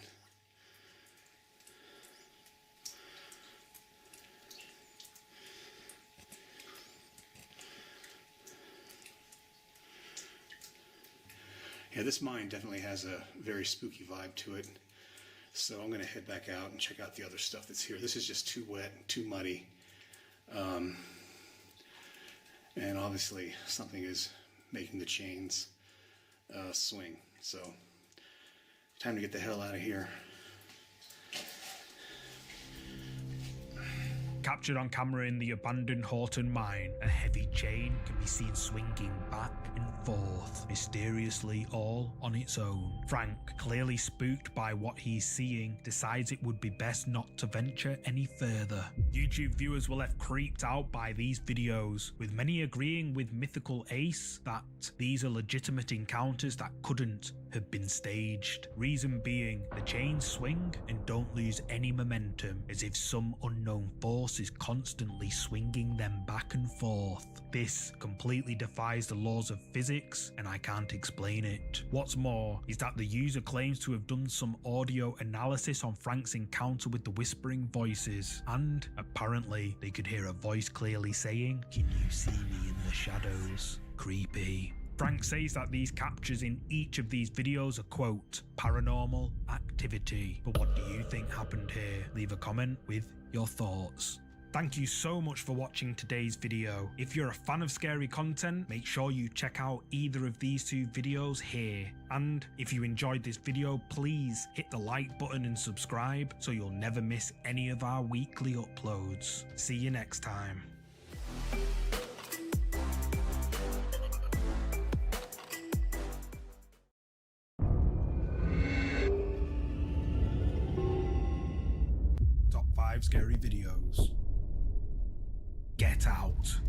Yeah, this mine definitely has a very spooky vibe to it. So I'm going to head back out and check out the other stuff that's here. This is just too wet, too muddy. And obviously something is making the chains swing. So time to get the hell out of here. Captured on camera in the abandoned Horton mine, a heavy chain can be seen swinging back and forth, mysteriously all on its own. Frank, clearly spooked by what he's seeing, decides it would be best not to venture any further. YouTube viewers were left creeped out by these videos, with many agreeing with Mythical Ace that these are legitimate encounters that couldn't have been staged. Reason being, the chains swing and don't lose any momentum, as if some unknown force is constantly swinging them back and forth. This completely defies the laws of physics, and I can't explain it. What's more is that the user claims to have done some audio analysis on Frank's encounter with the whispering voices, and apparently they could hear a voice clearly saying, "Can you see me in the shadows?" Creepy. Frank says that these captures in each of these videos are, quote, paranormal activity. But what do you think happened here? Leave a comment with your thoughts. Thank you so much for watching today's video. If you're a fan of scary content, make sure you check out either of these two videos here. And if you enjoyed this video, please hit the like button and subscribe so you'll never miss any of our weekly uploads. See you next time. Top 5 scary videos. Get Out.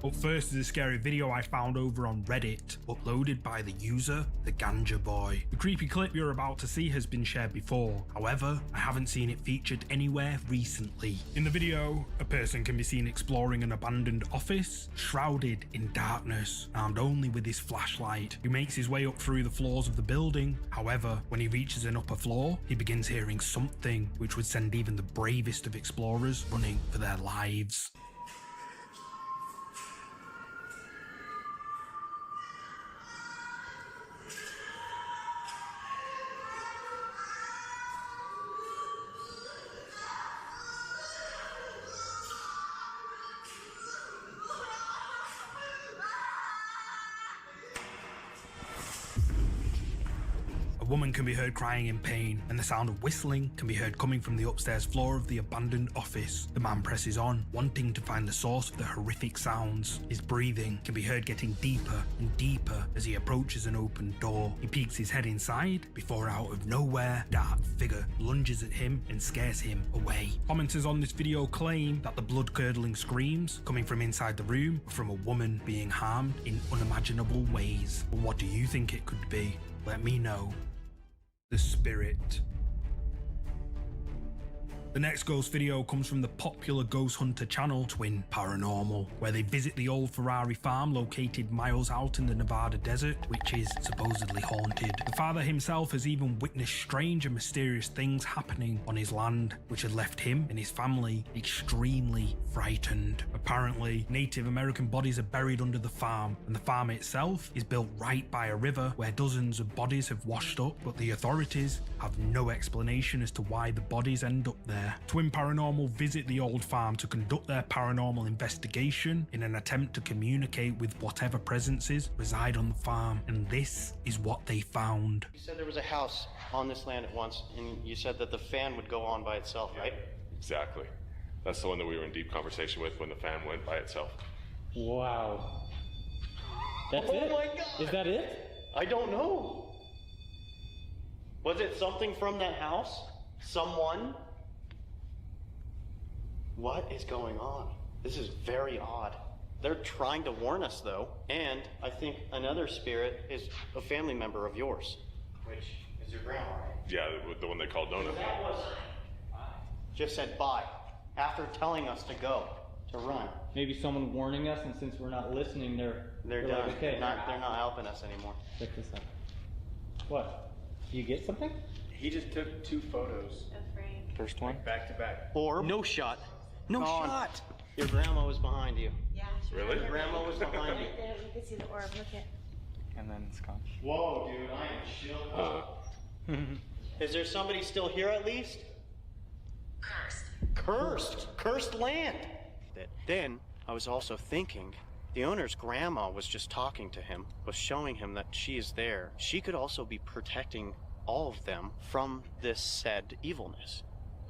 Up first is a scary video I found over on Reddit, uploaded by the user The Ganja Boy. The creepy clip you're about to see has been shared before, however, I haven't seen it featured anywhere recently. In the video, a person can be seen exploring an abandoned office, shrouded in darkness, armed only with his flashlight. He makes his way up through the floors of the building, however, when he reaches an upper floor, he begins hearing something which would send even the bravest of explorers running for their lives. A woman can be heard crying in pain, and the sound of whistling can be heard coming from the upstairs floor of the abandoned office. The man presses on, wanting to find the source of the horrific sounds. His breathing can be heard getting deeper and deeper as he approaches an open door. He peeks his head inside, before out of nowhere, a dark figure lunges at him and scares him away. Commenters on this video claim that the blood-curdling screams coming from inside the room are from a woman being harmed in unimaginable ways. But what do you think it could be? Let me know. The Spirit. The next ghost video comes from the popular ghost hunter channel Twin Paranormal, where they visit the old Ferrari farm located miles out in the Nevada desert, which is supposedly haunted. The father himself has even witnessed strange and mysterious things happening on his land, which had left him and his family extremely frightened. Apparently, Native American bodies are buried under the farm, and the farm itself is built right by a river where dozens of bodies have washed up, but the authorities have no explanation as to why the bodies end up there. Twin Paranormal visit the old farm to conduct their paranormal investigation in an attempt to communicate with whatever presences reside on the farm, and this is what they found. You said there was a house on this land at once, and you said that the fan would go on by itself, right? Exactly. That's the one that we were in deep conversation with when the fan went by itself. Wow. That's Oh it? my God. Is that it? I don't know. Was it something from that house? Someone? What is going on? This is very odd. They're trying to warn us, though, and I think another spirit is a family member of yours, which is your grandma, right? Yeah, the one they called Nona. That was just said bye after telling us to go, to run. Maybe someone warning us, and since we're not listening, they're done. like, okay. They're not helping us anymore. Check this out. What? You get something? He just took 2 photos. First one? Back to back. Or no shot. No Gone. shot. Your grandma was behind you. Yeah. Really? Your grandma was behind you. Right there, you can see the orb. Look at. And then it's gone. Whoa, dude, I am chilled. Is there somebody still here at least? Cursed land. Then I was also thinking, the owner's grandma was just talking to him, was showing him that she is there. She could also be protecting all of them from this said evilness.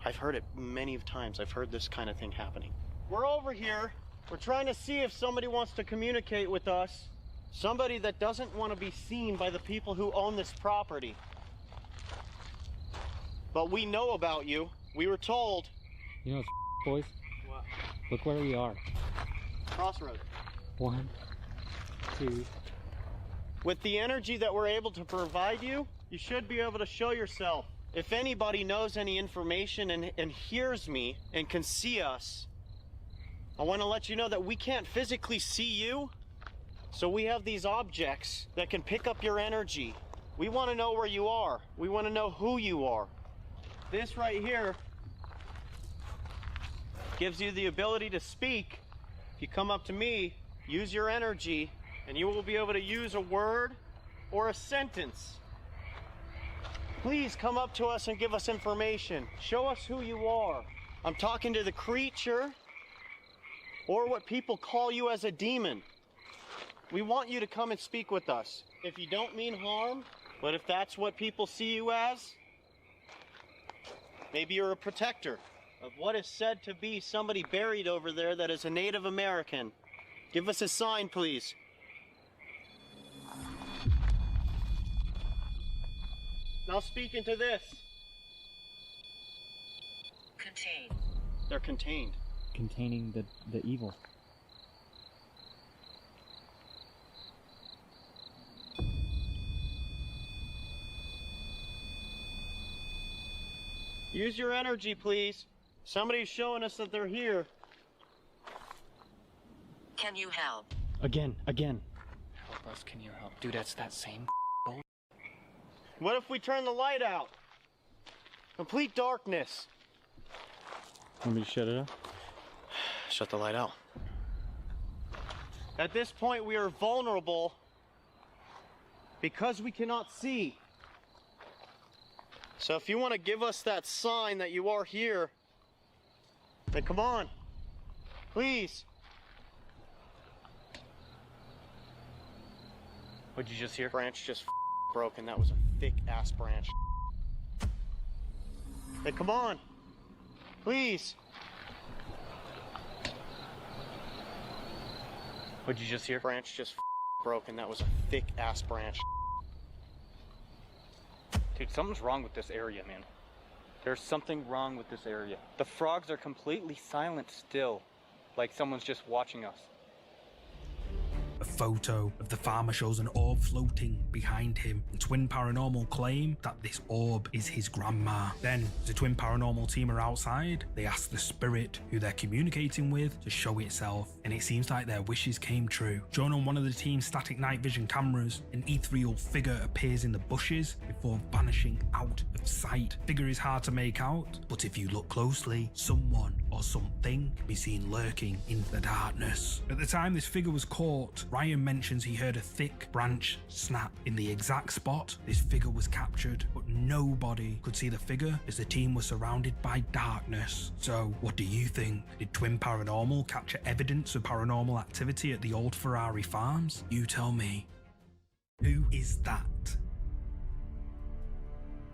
I've heard it many times. I've heard this kind of thing happening. We're over here. We're trying to see if somebody wants to communicate with us. Somebody that doesn't want to be seen by the people who own this property. But we know about you. We were told. You know, boys? What? Look where we are. Crossroads. 1, 2. With the energy that we're able to provide you, you should be able to show yourself. If anybody knows any information and hears me and can see us, I want to let you know that we can't physically see you, so we have these objects that can pick up your energy. We want to know where you are. We want to know who you are. This right here gives you the ability to speak. If you come up to me, use your energy, and you will be able to use a word or a sentence. Please come up to us and give us information. Show us who you are. I'm talking to the creature, or what people call you as a demon. We want you to come and speak with us. If you don't mean harm, but if that's what people see you as, maybe you're a protector of what is said to be somebody buried over there that is a Native American. Give us a sign, please. Now speak into this. Contain. They're contained. Containing the evil. Use your energy, please. Somebody's showing us that they're here. Can you help? Again. Help us, can you help? Dude, that's that same bull. What if we turn the light out? Complete darkness. Want me to shut it off? Shut the light out. At this point, we are vulnerable because we cannot see. So if you want to give us that sign that you are here, then come on. Please. What'd you just hear? Branch just broke, and that was a thick-ass branch. Hey, come on. Please. What'd you just hear? Branch just broke, and that was a thick-ass branch. Dude, something's wrong with this area, man. There's something wrong with this area. The frogs are completely silent still, like someone's just watching us. A photo of the farmer shows an orb floating behind him, and Twin Paranormal claim that this orb is his grandma. Then, as the Twin Paranormal team are outside, they ask the spirit who they're communicating with to show itself, and it seems like their wishes came true. Shown on one of the team's static night vision cameras, an ethereal figure appears in the bushes before vanishing out of sight. Figure is hard to make out, but if you look closely, someone or something can be seen lurking in the darkness. At the time this figure was caught, Ryan mentions he heard a thick branch snap in the exact spot this figure was captured, but nobody could see the figure as the team was surrounded by darkness. So what do you think? Did Twin Paranormal capture evidence of paranormal activity at the old Ferrari farms? You tell me. Who is that?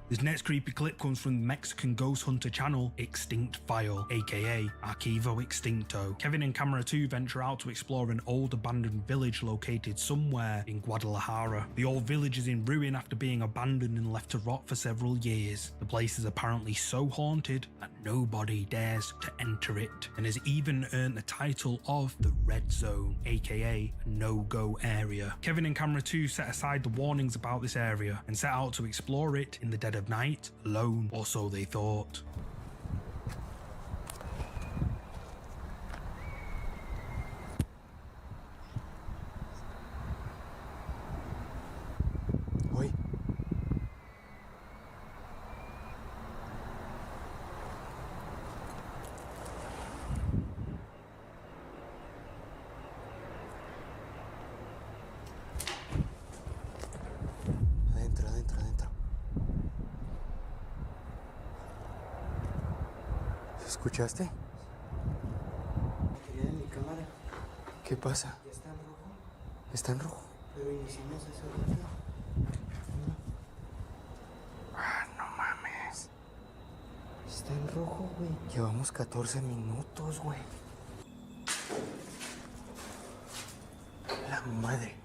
This next creepy clip comes from the Mexican ghost hunter channel Extinct File, aka Archivo Extincto. Kevin and Camera 2 venture out to explore an old abandoned village located somewhere in Guadalajara. The old village is in ruin after being abandoned and left to rot for several years. The place is apparently so haunted that nobody dares to enter it, and has even earned the title of the Red Zone, aka no-go area. Kevin and Camera 2 set aside the warnings about this area and set out to explore it in the dead of night, alone, or so they thought. Oye. Adentro, adentro, adentro. ¿Escuchaste? Quería en mi cámara. ¿Qué pasa? Ya está en rojo. ¿Está en rojo? Pero iniciamos eso rápido. Ah, no mames. Está en rojo, güey. Llevamos 14 minutos, güey. La madre.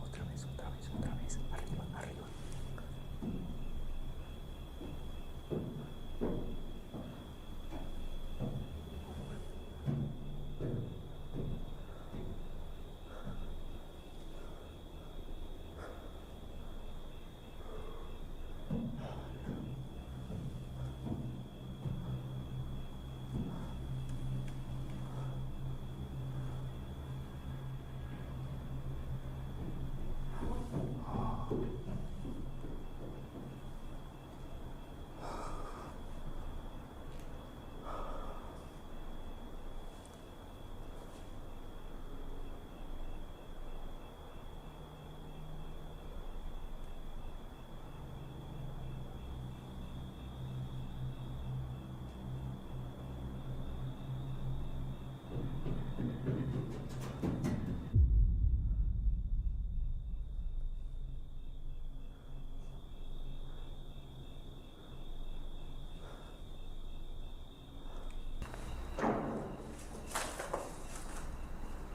Otra vez, arriba, arriba.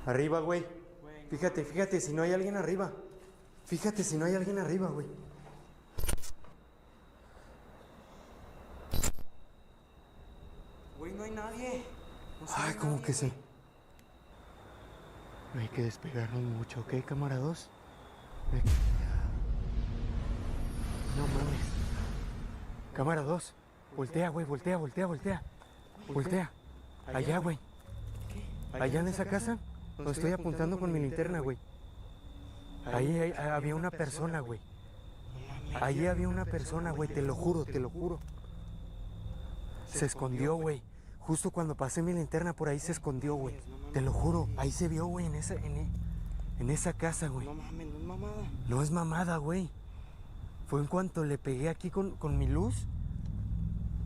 Arriba, güey. Fíjate, fíjate si no hay alguien arriba. Fíjate si no hay alguien arriba, güey. Güey, no hay nadie. No se Ay, ve ¿cómo nadie, que sí? güey. No hay que despegarnos mucho, ¿ok, cámara 2? No mames. Cámara 2. Voltea, güey, voltea. Voltea. Allá, güey. Allá en esa casa. Lo estoy apuntando con mi linterna, güey. Ahí había una persona, güey. Ahí había una persona, güey, te lo juro, te lo juro. Se escondió, güey. Justo cuando pasé mi linterna por ahí se escondió, güey. Te lo juro, ahí se vio, güey, en esa casa, güey. No mames, no es mamada. No es mamada, güey. Fue en cuanto le pegué aquí con mi luz.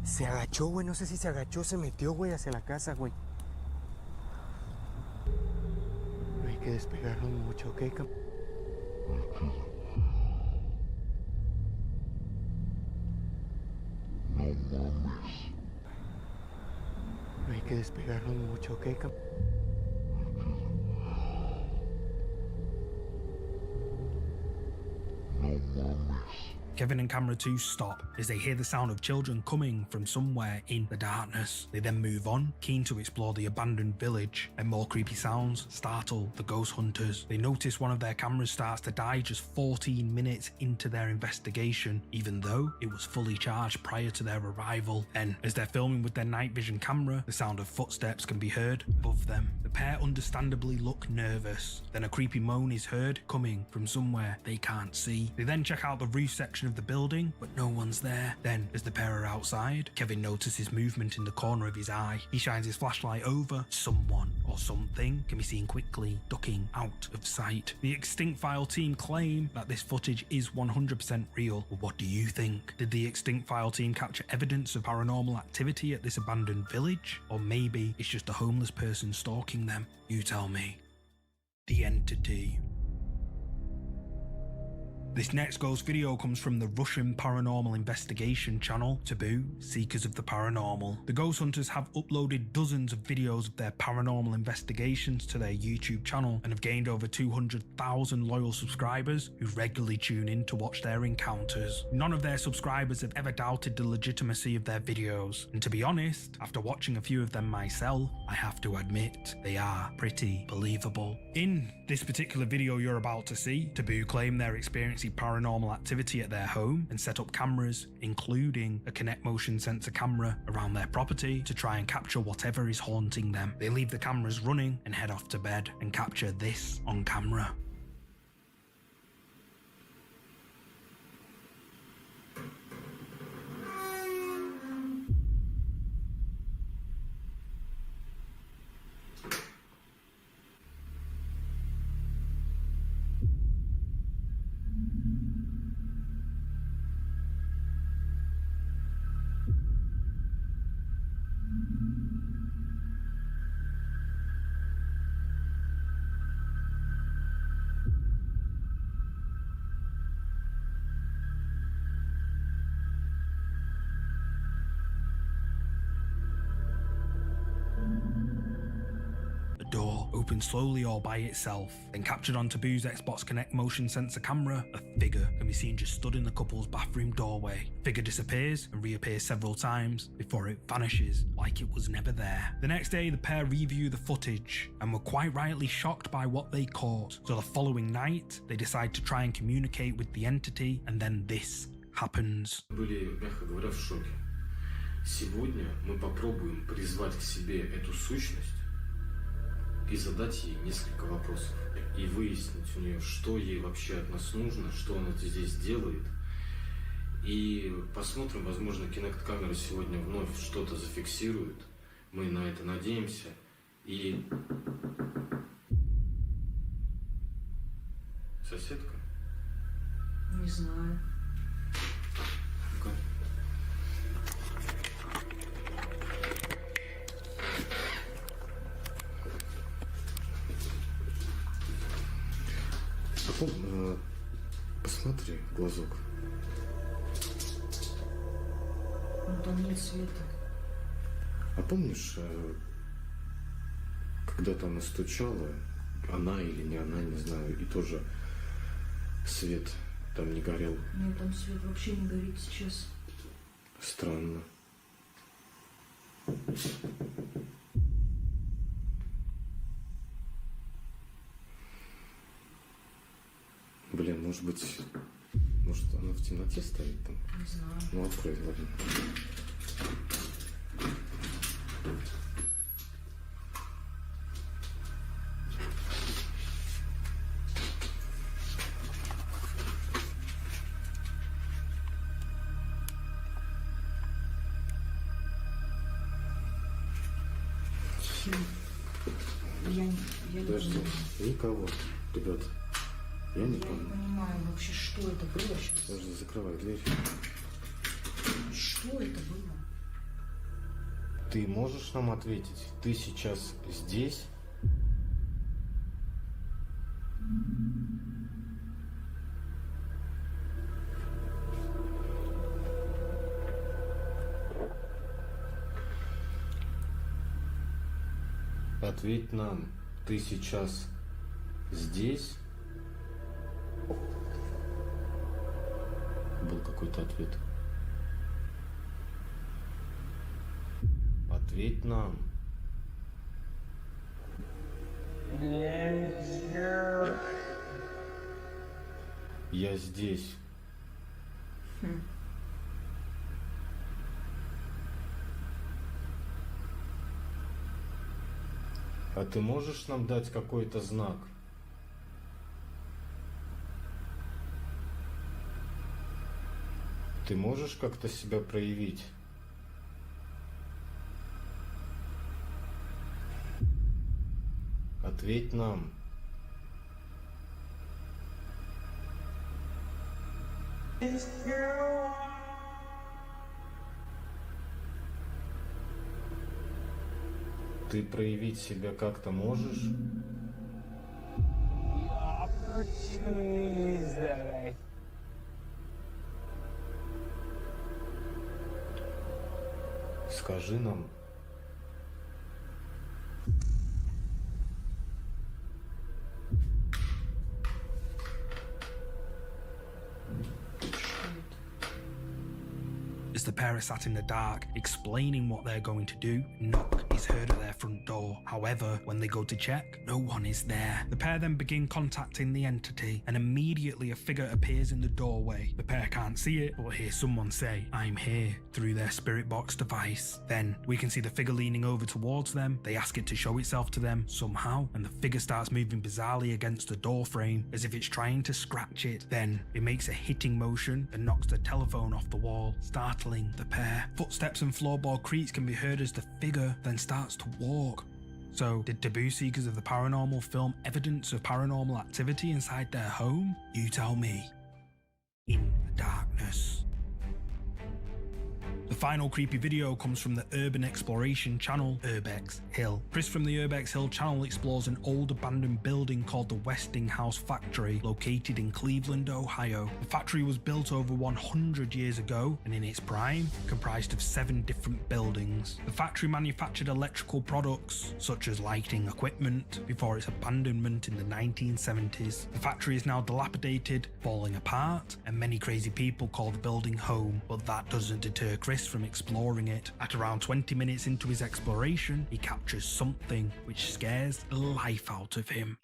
Se agachó, güey, no sé si se agachó, se metió, güey, hacia la casa, güey. No hay que despegarnos mucho, ¿ok? No mames. No hay que despegarnos mucho, ¿ok? No mames. Kevin and camera 2 stop as they hear the sound of children coming from somewhere in the darkness. They then move on, keen to explore the abandoned village, and more creepy sounds startle the ghost hunters. They notice one of their cameras starts to die just 14 minutes into their investigation, even though it was fully charged prior to their arrival. And as they're filming with their night vision camera, the sound of footsteps can be heard above them. The pair understandably look nervous. Then a creepy moan is heard coming from somewhere they can't see. They then check out the roof section of the building, but no one's there. Then, as the pair are outside, Kevin notices movement in the corner of his eye. He shines his flashlight over. Someone or something can be seen quickly ducking out of sight. The Extinct File team claim that this footage is 100% real. But what do you think? Did the Extinct File team capture evidence of paranormal activity at this abandoned village? Or maybe it's just a homeless person stalking them? You tell me. The Entity. This next ghost video comes from the Russian paranormal investigation channel, Taboo, Seekers of the Paranormal. The ghost hunters have uploaded dozens of videos of their paranormal investigations to their YouTube channel and have gained over 200,000 loyal subscribers who regularly tune in to watch their encounters. None of their subscribers have ever doubted the legitimacy of their videos, and to be honest, after watching a few of them myself, I have to admit they are pretty believable. In this particular video you're about to see, Taboo claim they're experiencing paranormal activity at their home and set up cameras, including a Kinect motion sensor camera, around their property to try and capture whatever is haunting them. They leave the cameras running and head off to bed and capture this on camera. Door opens slowly all by itself. Then captured on Taboo's Xbox Kinect motion sensor camera, a figure can be seen just stood in the couple's bathroom doorway. Figure disappears and reappears several times before it vanishes like it was never there. The next day the pair review the footage and were quite rightly shocked by what they caught. So the following night they decide to try and communicate with the entity, and then this happens. Были, мягко говоря, в шоке. Сегодня мы попробуем призвать к себе эту сущность и задать ей несколько вопросов. И выяснить у нее, что ей вообще от нас нужно, что она здесь делает. И посмотрим, возможно, Kinect-камера сегодня вновь что-то зафиксирует. Мы на это надеемся. И... Соседка? Не знаю. Ну-ка. Посмотри в глазок. Ну там нет света. А помнишь, когда-то она стучала, она или не она, не знаю, и тоже свет там не горел? Нет, там свет вообще не горит сейчас. Странно. Блин, может быть, она в темноте стоит там? Не знаю. Ну, открой, ладно. Я не Подожди, понимаю. никого. Ребята, я не Я не понял. понимаю вообще, что это было сейчас. Подожди, закрывай дверь. Что это было? Ты можешь нам ответить? Ты сейчас здесь? Ответь нам, ты сейчас здесь? Был какой-то ответ. Ответь нам. Я здесь. А ты можешь нам дать какой-то знак? Ты можешь как-то себя проявить? Ответь нам. Ты проявить себя как-то можешь? Скажи нам. As the pair are sat in the dark, explaining what they're going to do, a knock is heard at their front door. However, when they go to check, no one is there. The pair then begin contacting the entity, and immediately a figure appears in the doorway. The pair can't see it, but hear someone say, "I'm here," through their spirit box device. Then, we can see the figure leaning over towards them. They ask it to show itself to them somehow, and the figure starts moving bizarrely against the door frame, as if it's trying to scratch it. Then, it makes a hitting motion and knocks the telephone off the wall, startling the pair. Footsteps and floorboard creaks can be heard as the figure then starts to walk. So, did taboo seekers of the paranormal film evidence of paranormal activity inside their home? You tell me. In the darkness. The final creepy video comes from the urban exploration channel Urbex Hill. Chris from the Urbex Hill channel explores an old abandoned building called the Westinghouse Factory, located in Cleveland, Ohio. The factory was built over 100 years ago and in its prime comprised of 7 different buildings. The factory manufactured electrical products such as lighting equipment before its abandonment in the 1970s. The factory is now dilapidated, falling apart, and many crazy people call the building home, but that doesn't deter Chris from exploring it. At around 20 minutes into his exploration, he captures something which scares the life out of him.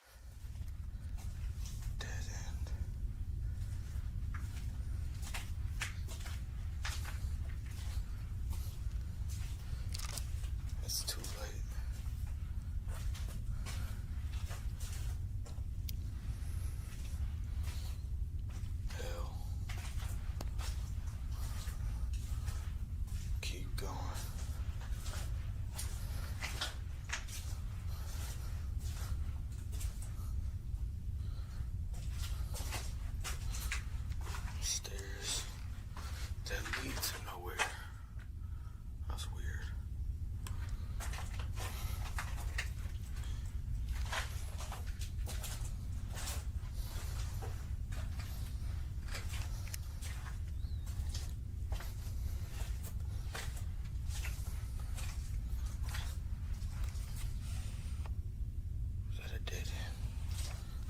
It's too late. Hell. Keep going. Stairs that lead to nowhere. That's weird. Is that a dead end?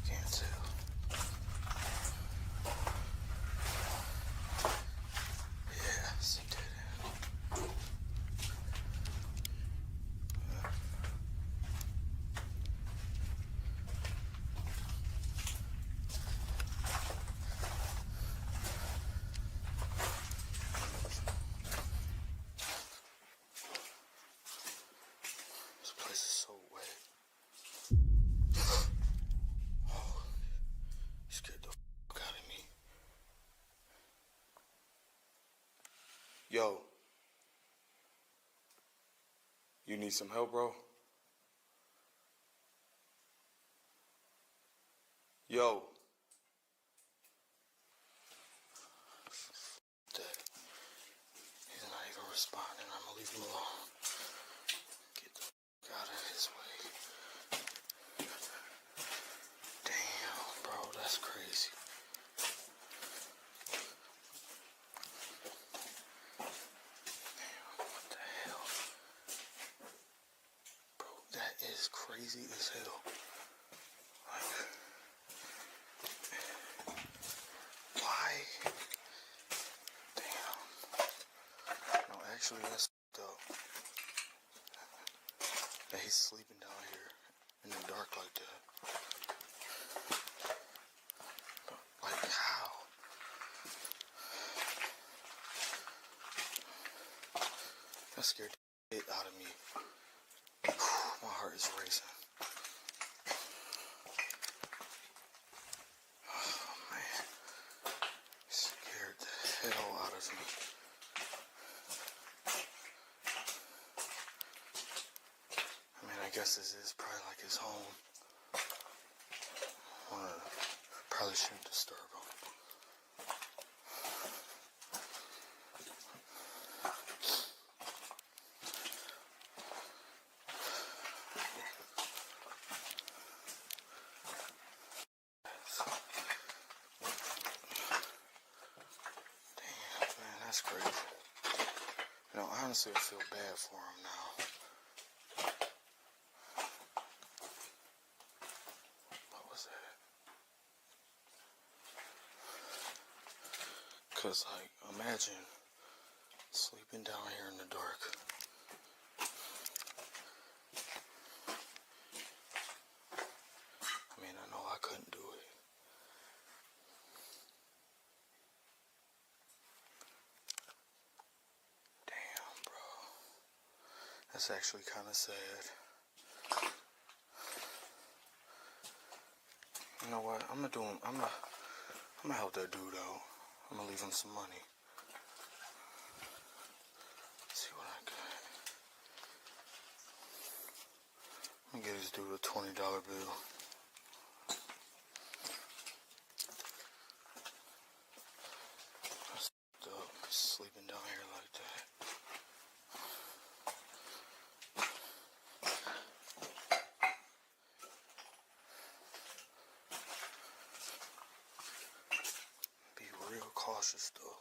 Can't tell. Yeah, it's a dead end. This place is so wet. Oh, you scared the fuck out of me. Yo. You need some help, bro? Yo. That. He's not even responding. I'm gonna leave him alone. Get the fuck out of his way. Damn, bro, that's crazy. Damn, what the hell? Bro, that is crazy as hell. Like, why? Damn. No, actually, that's dope. That he's sleeping down here in the dark like that. But, like, how? That scared the shit out of me. My heart is racing. Oh, man. Scared the hell out of me. I mean, I guess this is probably like his home. Probably shouldn't disturb him. Man, that's crazy. You know, honestly, I feel bad for him now. What was that? Because, like, imagine sleeping down here in the dark. I mean, I know I couldn't do it. Damn, bro. That's actually kind of sad. You know what? I'm gonna help that dude out. I'm gonna leave him some money. Let's see what I got. I'm gonna get this dude a $20 bill. That's dope. Sleeping down here like that. Be real cautious though.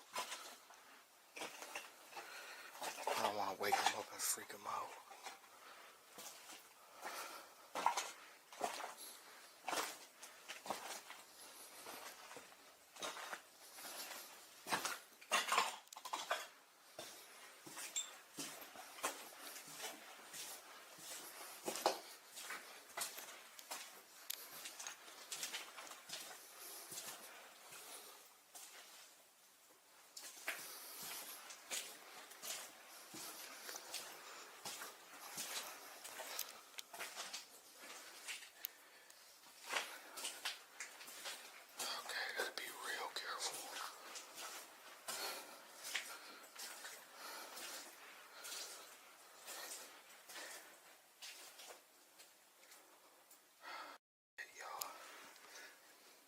I don't want to wake him up and freak him out.